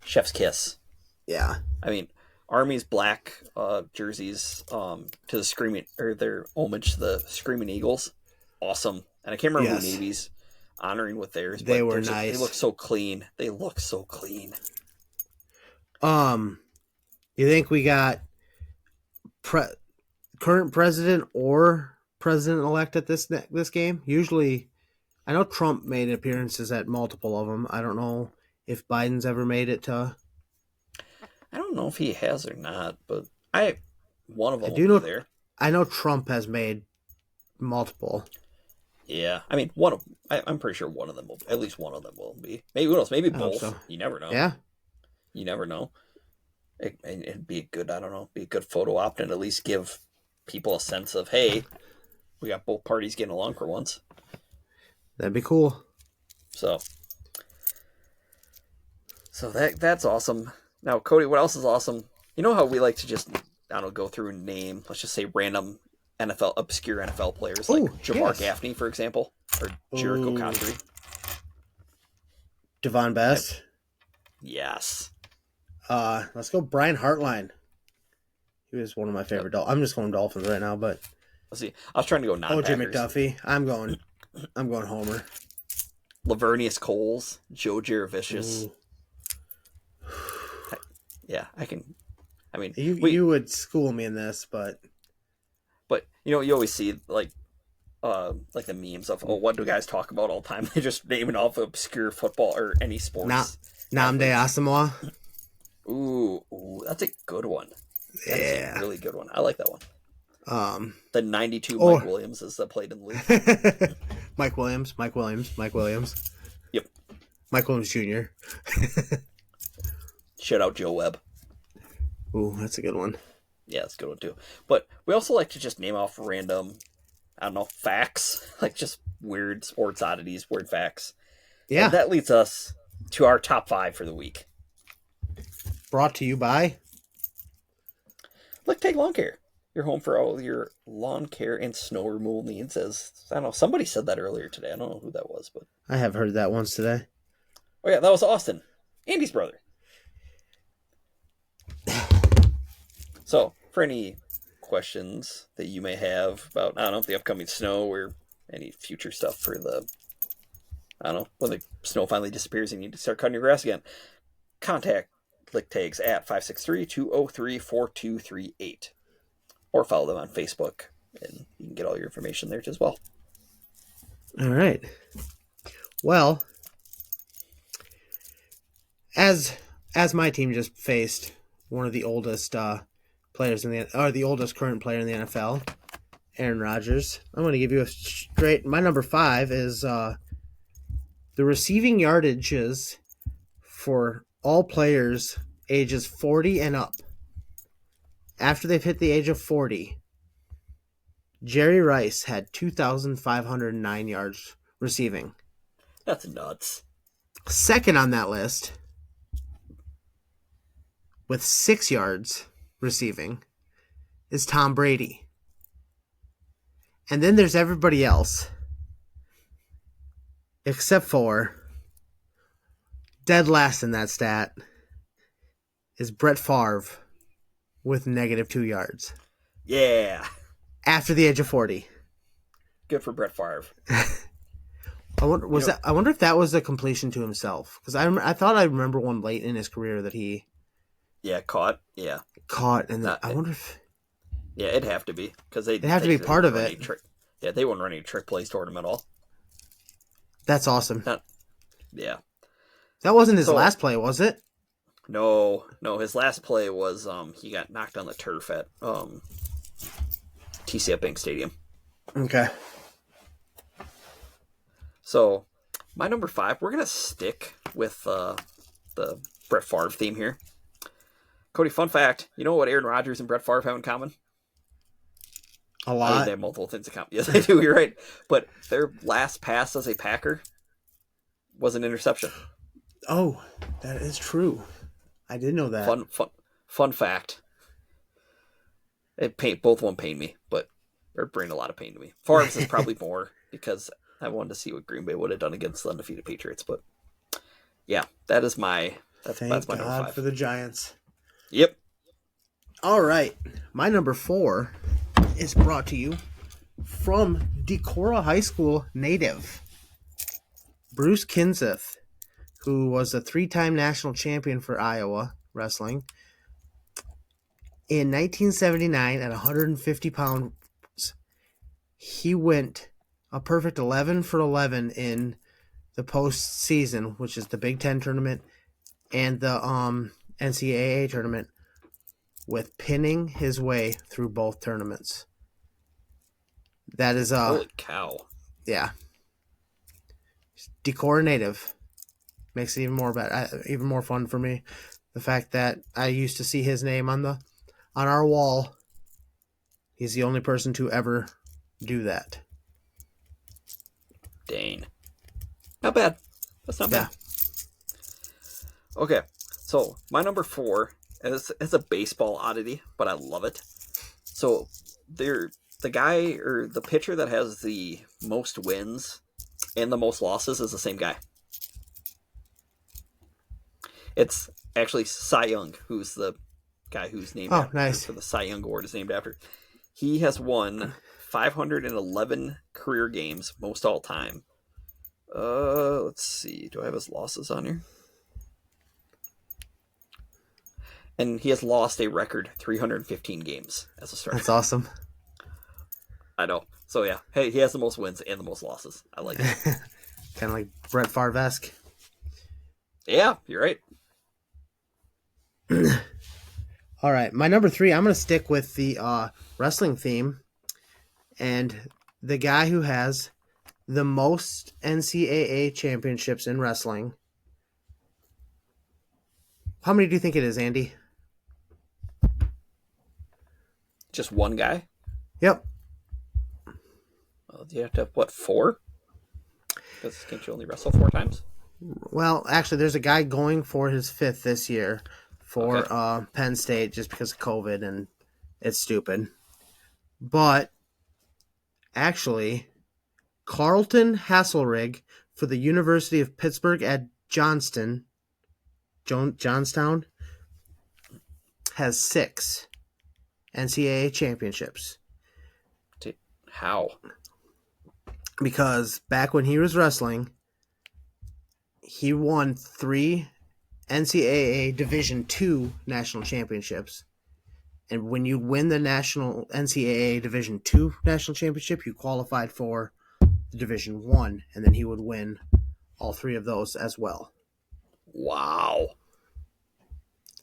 chef's kiss. Yeah. I mean, Army's black jerseys to the Screaming, or their homage to the Screaming Eagles, awesome. And I can't remember who Navy's honoring with theirs. They were nice. They look so clean. You think we got current president or president-elect at this game? Usually, I know Trump made appearances at multiple of them. I don't know if Biden's ever made it to. I don't know if he has or not, but one of them will be there. I know Trump has made multiple. Yeah, I mean, I'm pretty sure one of them will. At least one of them will be. Maybe who knows? Maybe both. So. You never know. Yeah, you never know. It'd be a good. I don't know. Be a good photo op and at least give people a sense of, hey, we got both parties getting along for once. That'd be cool. So that's awesome. Now, Cody, what else is awesome? You know how we like to just, I don't know, go through and name, let's just say random obscure NFL players, like Jamar Gaffney, for example, or Jericho Cotchery. Devon Best. Yes. Let's go Brian Hartline. He was one of my favorite Dolphins. I'm just going Dolphins right now, but let's see. I was trying to go non-Packers. OJ McDuffie. I'm going Homer. Lavernius Coles, Joe Jaravicious. Yeah, I can. I mean, you would school me in this, but you always see like the memes of what do guys talk about all the time? They just naming off obscure football or any sports. Nnamdi Asomugha. Ooh, that's a good one. That's a really good one. I like that one. The 92 Mike Williams is that played in the league. Mike Williams. Yep. Mike Williams Jr. Shout out Joe Webb. Ooh, that's a good one. Yeah, that's a good one too. But we also like to just name off random, I don't know, facts. Like just weird sports oddities, weird facts. Yeah. And that leads us to our top 5 for the week. Brought to you by Lick Tag Lawn Care. Your home for all your lawn care and snow removal needs. As I don't know, somebody said that earlier today. I don't know who that was, but I have heard that once today. Oh yeah, that was Austin, Andy's brother. So, for any questions that you may have about, I don't know, the upcoming snow or any future stuff for I don't know, when the snow finally disappears and you need to start cutting your grass again, contact Lick Tags at 563-203-4238. Or follow them on Facebook, and you can get all your information there as well. All right. Well, as my team just faced one of the oldest players the oldest current player in the NFL, Aaron Rodgers, I'm going to give you a straight. My number 5 is the receiving yardages for all players ages 40 and up. After they've hit the age of 40, Jerry Rice had 2,509 yards receiving. That's nuts. Second on that list, with 6 yards receiving, is Tom Brady. And then there's everybody else, except for dead last in that stat is Brett Favre with -2 yards Yeah. after the age of 40. Good for Brett Favre. I wonder You know, I wonder if that was a completion to himself, because I thought I remember one late in his career that he yeah, caught. Yeah. caught, and then Not, I wonder if yeah, it'd have to be because it'd have to be part of it. Yeah, they wouldn't run any trick plays toward him at all. That's awesome. Not, yeah. That wasn't his So last play, was it? no, his last play was he got knocked on the turf at TCF Bank Stadium. Okay. So my number 5, we're gonna stick with the Brett Favre theme here. Cody, fun fact: you know what Aaron Rodgers and Brett Favre have in common? A I mean, lot. they have multiple things in common. Yes, they do. You're right. But their last pass as a Packer was an interception. Oh, that is true. I did know that. Fun fact. Both of them pain me, but or bring a lot of pain to me. Favre's is probably more because I wanted to see what Green Bay would have done against the undefeated Patriots. But yeah, that is my that's my Thank number God 5. for the Giants. Yep. All right. My number 4 is brought to you from Decorah High School native Bruce Kinseth, who was a 3-time national champion for Iowa wrestling. In 1979, at 150 pounds, he went a perfect 11 for 11 in the postseason, which is the Big Ten tournament and the NCAA tournament, with pinning his way through both tournaments. That is Holy cow! Yeah. Decorah native makes it even more fun for me. The fact that I used to see his name on our wall. He's the only person to ever do that. Dane. Not bad. That's not bad. Okay, so my number 4 is a baseball oddity, but I love it. So the guy or the pitcher that has the most wins and the most losses is the same guy. It's actually Cy Young, who's the guy who's named after, nice. for the Cy Young Award is named after. He has won 511 career games, most all time. Let's see. Do I have his losses on here? And he has lost a record 315 games as a starter. That's awesome. I know. So yeah, hey, he has the most wins and the most losses. I like it. Kind of like Brett Favre-esque. Yeah, you're right. All right, my number 3, I'm going to stick with the wrestling theme. And the guy who has the most NCAA championships in wrestling. How many do you think it is, Andy? Just one guy? Yep. Well, do you have to have, what, 4? Because can't you only wrestle 4 times? Well, actually, there's a guy going for his 5th this year for Okay. Penn State just because of COVID, and it's stupid. But actually, Carlton Hasselrig for the University of Pittsburgh at Johnstown has 6 NCAA championships. How? Because back when he was wrestling, he won 3 NCAA Division II national championships. And when you win the national NCAA Division II national championship, you qualified for the Division I, and then he would win all 3 of those as well. Wow.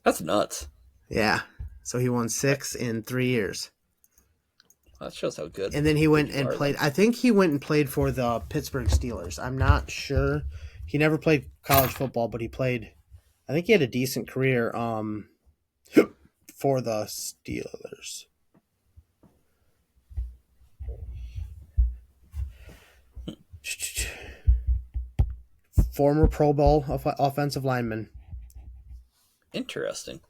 That's nuts. Yeah. So he won 6 in 3 years. That shows how good. And then he went you and are, played. then. I think he went and played for the Pittsburgh Steelers. I'm not sure. He never played college football, but he played. I think he had a decent career for the Steelers. Former Pro Bowl offensive lineman. Interesting.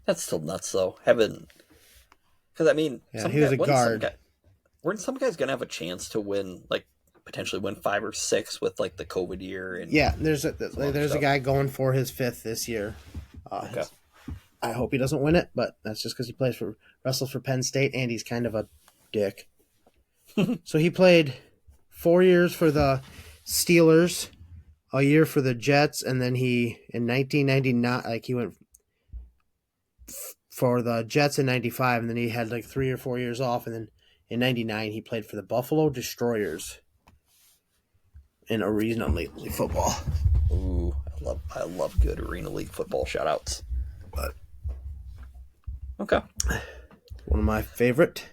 That's still nuts, though. Because I mean, Yeah, he was a guard. Weren't some guys gonna have a chance to win like potentially win 5 or 6 with like the COVID year and Yeah, there's a stuff. guy going for his 5th this year. Okay. I hope he doesn't win it, but that's just because he wrestles for Penn State, and he's kind of a dick. So he played 4 years for the Steelers, a year for the Jets, and then he in 1999, like he went for the Jets in 95, and then he had like 3 or 4 years off, and then in 99 he played for the Buffalo Destroyers in Arena League football. Ooh, I love good Arena League football shoutouts. But okay. One of my favorite.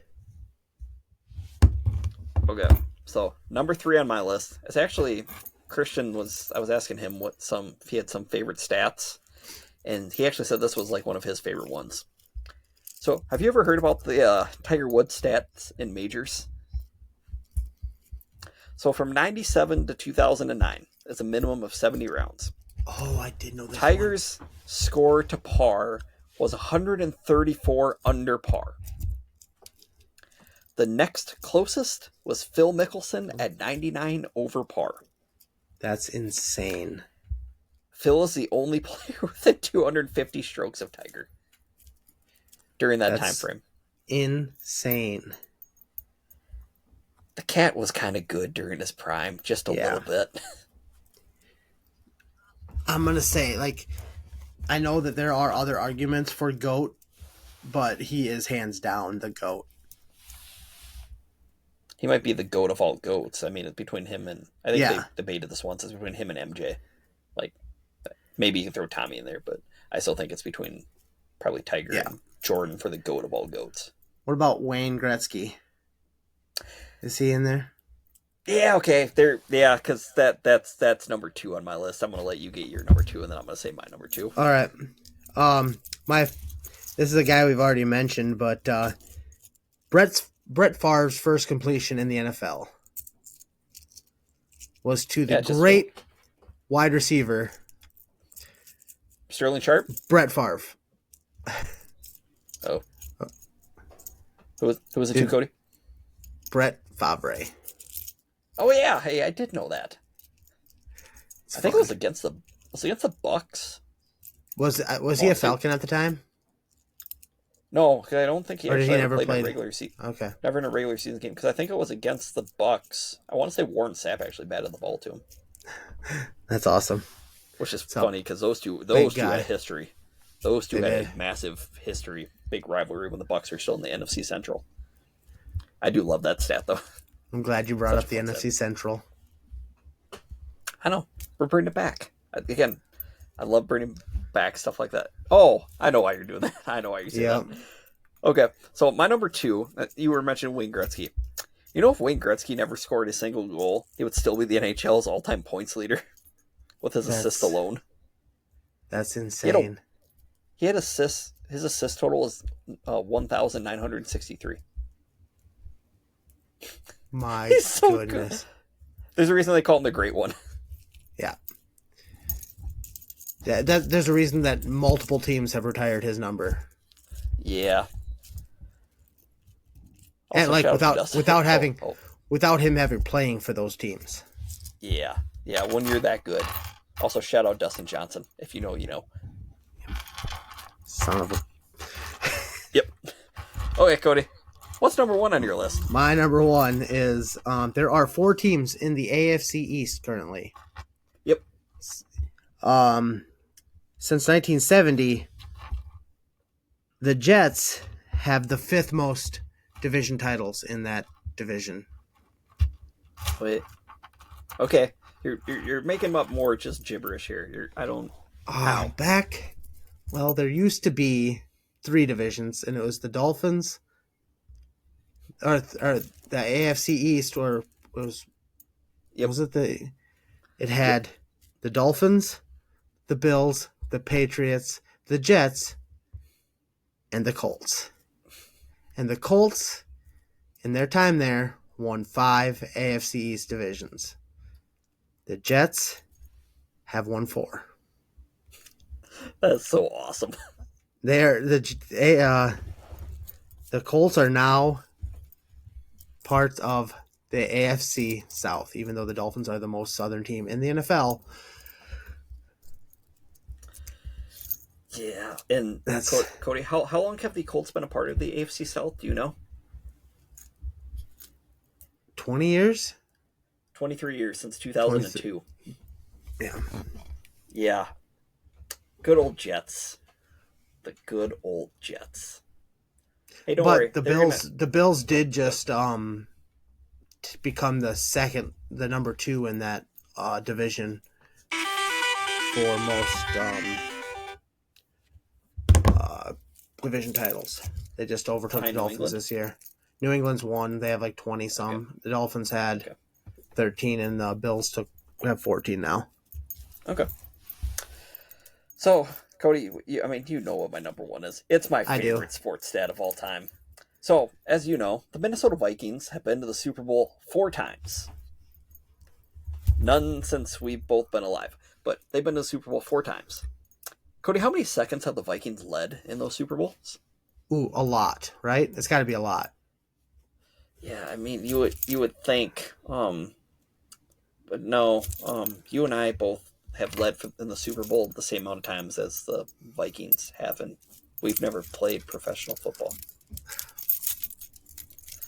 Okay. So number 3 on my list is actually Christian. I was asking him if he had some favorite stats, and he actually said this was like one of his favorite ones. So have you ever heard about the Tiger Woods stats in majors? So from 97 to 2009, it's a minimum of 70 rounds. Oh, I did know this. Tiger's score to par was 134 under par. The next closest was Phil Mickelson at 99 over par. That's insane. Phil is the only player within 250 strokes of Tiger during that time frame. Insane. The cat was kind of good during his prime, just a little bit. I'm going to say, I know that there are other arguments for GOAT, but he is hands down the GOAT. He might be the GOAT of all GOATs. I mean, it's between him and... I think they debated this once. It's between him and MJ. Maybe you can throw Tommy in there, but I still think it's between probably Tiger and Jordan for the GOAT of all GOATs. What about Wayne Gretzky? Is he in there? Yeah, okay. Because that's number 2 on my list. I'm going to let you get your number 2, and then I'm going to say my number 2. All right. This is a guy we've already mentioned, but Brett Favre's first completion in the NFL was to the great wide receiver Sterling Sharp? Brett Favre. Oh. Who was it to, Cody? Brett Favre. Oh yeah, hey, I did know that. I think it was against the Bucks. Was he a Falcon at the time? No, I don't think he or actually did he never played played in a regular season. Okay, never in a regular season game because I think it was against the Bucks. I want to say Warren Sapp actually batted the ball to him. That's awesome. Which is funny because those two had history. Those two had a massive history, big rivalry when the Bucks were still in the NFC Central. I do love that stat though. I'm glad you brought up the NFC Central. I know. We're bringing it back. Again, I love bringing back stuff like that. Oh, I know why you're doing that. I know why you're saying that. Okay, so my number 2, you were mentioning Wayne Gretzky. You know, if Wayne Gretzky never scored a single goal, he would still be the NHL's all-time points leader with his assists alone. That's insane. He had assists. His assist total is 1,963. My He's so goodness. Good. There's a reason they call him the Great One. Yeah. Yeah, there's a reason that multiple teams have retired his number. Yeah. Also, and without him having playing for those teams. Yeah. Yeah, when you're that good. Also, shout out Dustin Johnson. If you know, you know. Son of a... Yep. Okay, Cody. What's number 1 on your list? My number 1 is there are 4 teams in the AFC East currently. Yep. Since 1970, the Jets have the 5th most division titles in that division. Wait. Okay. You're making up more just gibberish here. There used to be 3 divisions, and it was the Dolphins, or the AFC East, or was it it had the Dolphins, the Bills, the Patriots, the Jets, and the Colts. And the Colts, in their time there, won 5 AFC East divisions. The Jets have won 4. That's so awesome. The Colts are now part of the AFC South, even though the Dolphins are the most southern team in the NFL. Yeah, and That's Cody, how long have the Colts been a part of the AFC South? Do you know? 20 years? 23 years since 23. 2002. Yeah. Yeah, good old Jets. The good old Jets. Hey, don't worry. But They're the Bills did just become the number 2 in that division for most division titles. They just overtook the behind New Dolphins England. this year. New England's won. They have like 20 some. Okay. The Dolphins had Okay. 13, and the Bills have 14 now. Okay. So, Cody, you know what my number one is. It's my I do. favorite sports stat of all time. So, as you know, the Minnesota Vikings have been to the Super Bowl 4 times. None since we've both been alive, but they've been to the Super Bowl 4 times. Cody, how many seconds have the Vikings led in those Super Bowls? Ooh, a lot, right? It's got to be a lot. Yeah, I mean, you would think, but no. You and I both have led in the Super Bowl the same amount of times as the Vikings have, and we've never played professional football.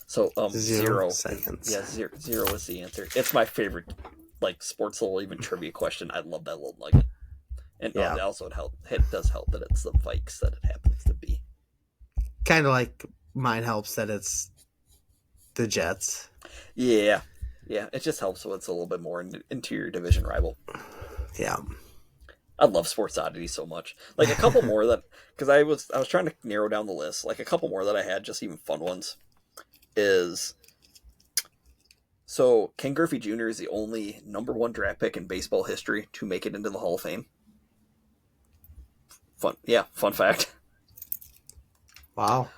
So, 0 seconds. Yeah, zero is the answer. It's my favorite, like, sports little even trivia question. I love that little nugget. And Yeah. it does help that it's the Vikes that it happens to be. Kind of like mine helps that it's the Jets. Yeah, it just helps so it's a little bit more interior division rival. Yeah. I love Sports Oddity so much. Like a couple more that, because I was trying to narrow down the list. Like a couple more that I had, just even fun ones, is so Ken Griffey Jr. is the only number 1 draft pick in baseball history to make it into the Hall of Fame. Fun fact. Wow.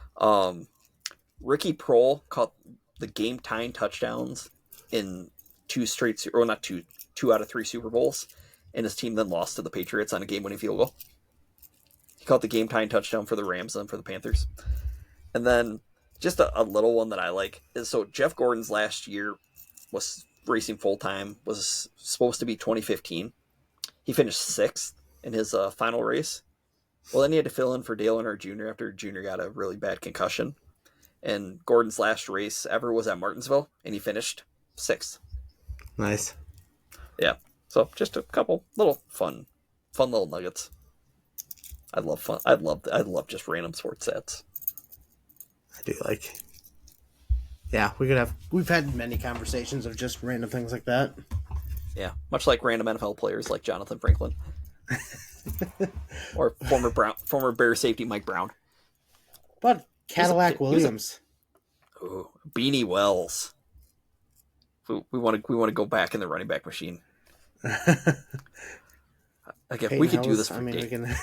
Ricky Prohl caught the game-tying touchdowns in 2 out of 3 Super Bowls, and his team then lost to the Patriots on a game-winning field goal. He caught the game-tying touchdown for the Rams and for the Panthers. And then just a little one that I like is, so Jeff Gordon's last year was racing full-time, was supposed to be 2015. He finished 6th in his final race. Well, then he had to fill in for Dale Earnhardt Jr. after Jr. got a really bad concussion. And Gordon's last race ever was at Martinsville, and he finished 6th. Nice. Yeah. So just a couple little fun little nuggets. I love fun. I love just random sports stats. I do like. Yeah, we've had many conversations of just random things like that. Yeah, much like random NFL players like Jonathan Franklin. Or former Bear safety Mike Brown. But Cadillac Williams. Ooh, Beanie Wells. We want to go back in the running back machine. Like if we could do this for we can.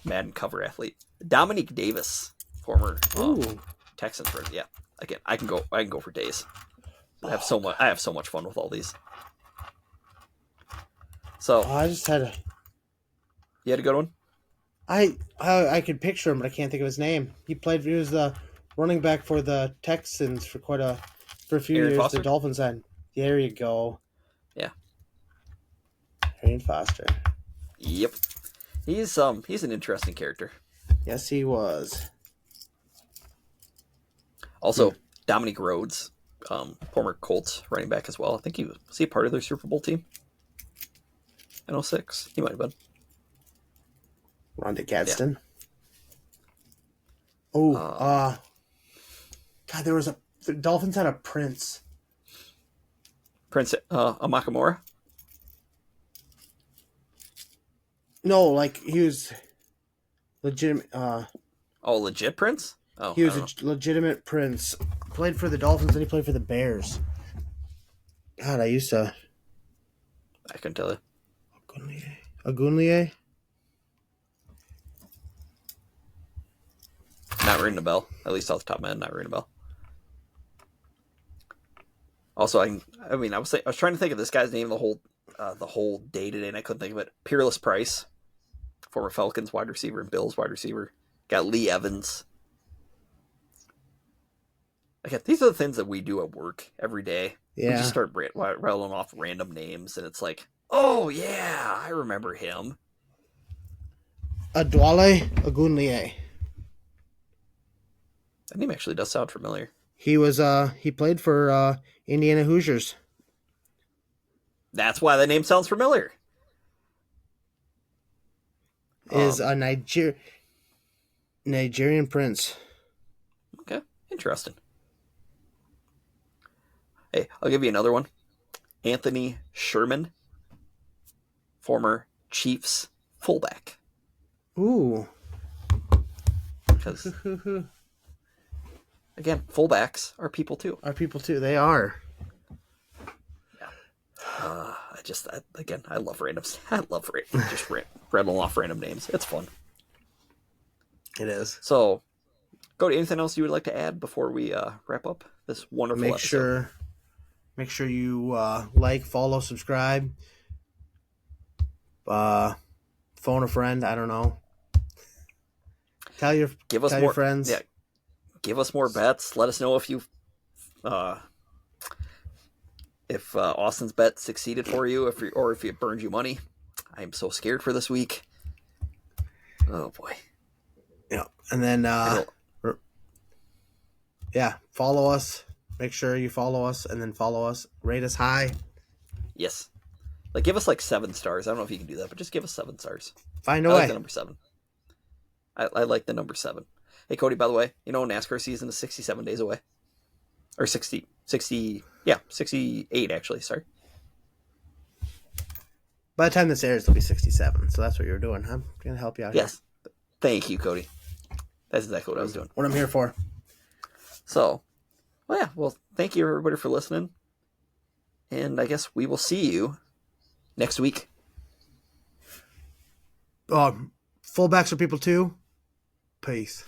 Madden cover athlete Dominique Davis, former Texans. Yeah, again, I can go for days. I have so much fun with all these. So I just had a. You had a good one? I could picture him, but I can't think of his name. He was the running back for the Texans for a few Arian years. Foster? The Dolphins had. There you go. Yeah. Arian Foster. Yep. He's an interesting character. Yes, he was. Also, Dominique Rhodes, former Colts running back as well. I think was he part of their Super Bowl team in 06? He might have been. Rhonda Gadsden. Yeah. God, the Dolphins had a Prince. Prince Amakamura? No, like he was legitimate. Legit Prince? Oh, He was a legitimate Prince. Played for the Dolphins and he played for the Bears. God, I couldn't tell you. Agunlie? Not ringing a bell. At least off the top of my head, not ringing a bell. Also, I was trying to think of this guy's name the whole day today, and I couldn't think of it. Peerless Price, former Falcons wide receiver and Bills wide receiver. Got Lee Evans. Again, these are the things that we do at work every day. We Yeah. just start rattling off random names, and it's like, oh yeah, I remember him. Adwale Ogunleye. That name actually does sound familiar. He played for Indiana Hoosiers. That's why the name sounds familiar. Is a Nigerian prince. Okay, interesting. Hey, I'll give you another one. Anthony Sherman, former Chiefs fullback. Ooh. Because, again, fullbacks are people too. Our people too. They are. I love randoms. I love just rattling off random names. It's fun. It is. So, Cody, anything else you would like to add before we wrap up this wonderful episode? Make sure you like, follow, subscribe. Phone a friend. I don't know. Tell your friends. Yeah, give us more bets. Let us know if you if Austin's bet succeeded for you, or if it burned you money. I am so scared for this week. Oh boy. Yeah, and then follow us. Make sure you follow us, and then follow us. Rate us high. Yes. Like, give us like 7 stars. I don't know if you can do that, but just give us 7 stars. Find a I way. like the number 7. I like the number 7. Hey, Cody, by the way, NASCAR season is 67 days away. Or 68, actually, sorry. By the time this airs, it'll be 67. So that's what you're doing. I'm going to help you out Yes. Thank you, Cody. That's exactly what I was doing. What I'm here for. So, thank you, everybody, for listening. And I guess we will see you next week. Fullbacks are people too. Peace.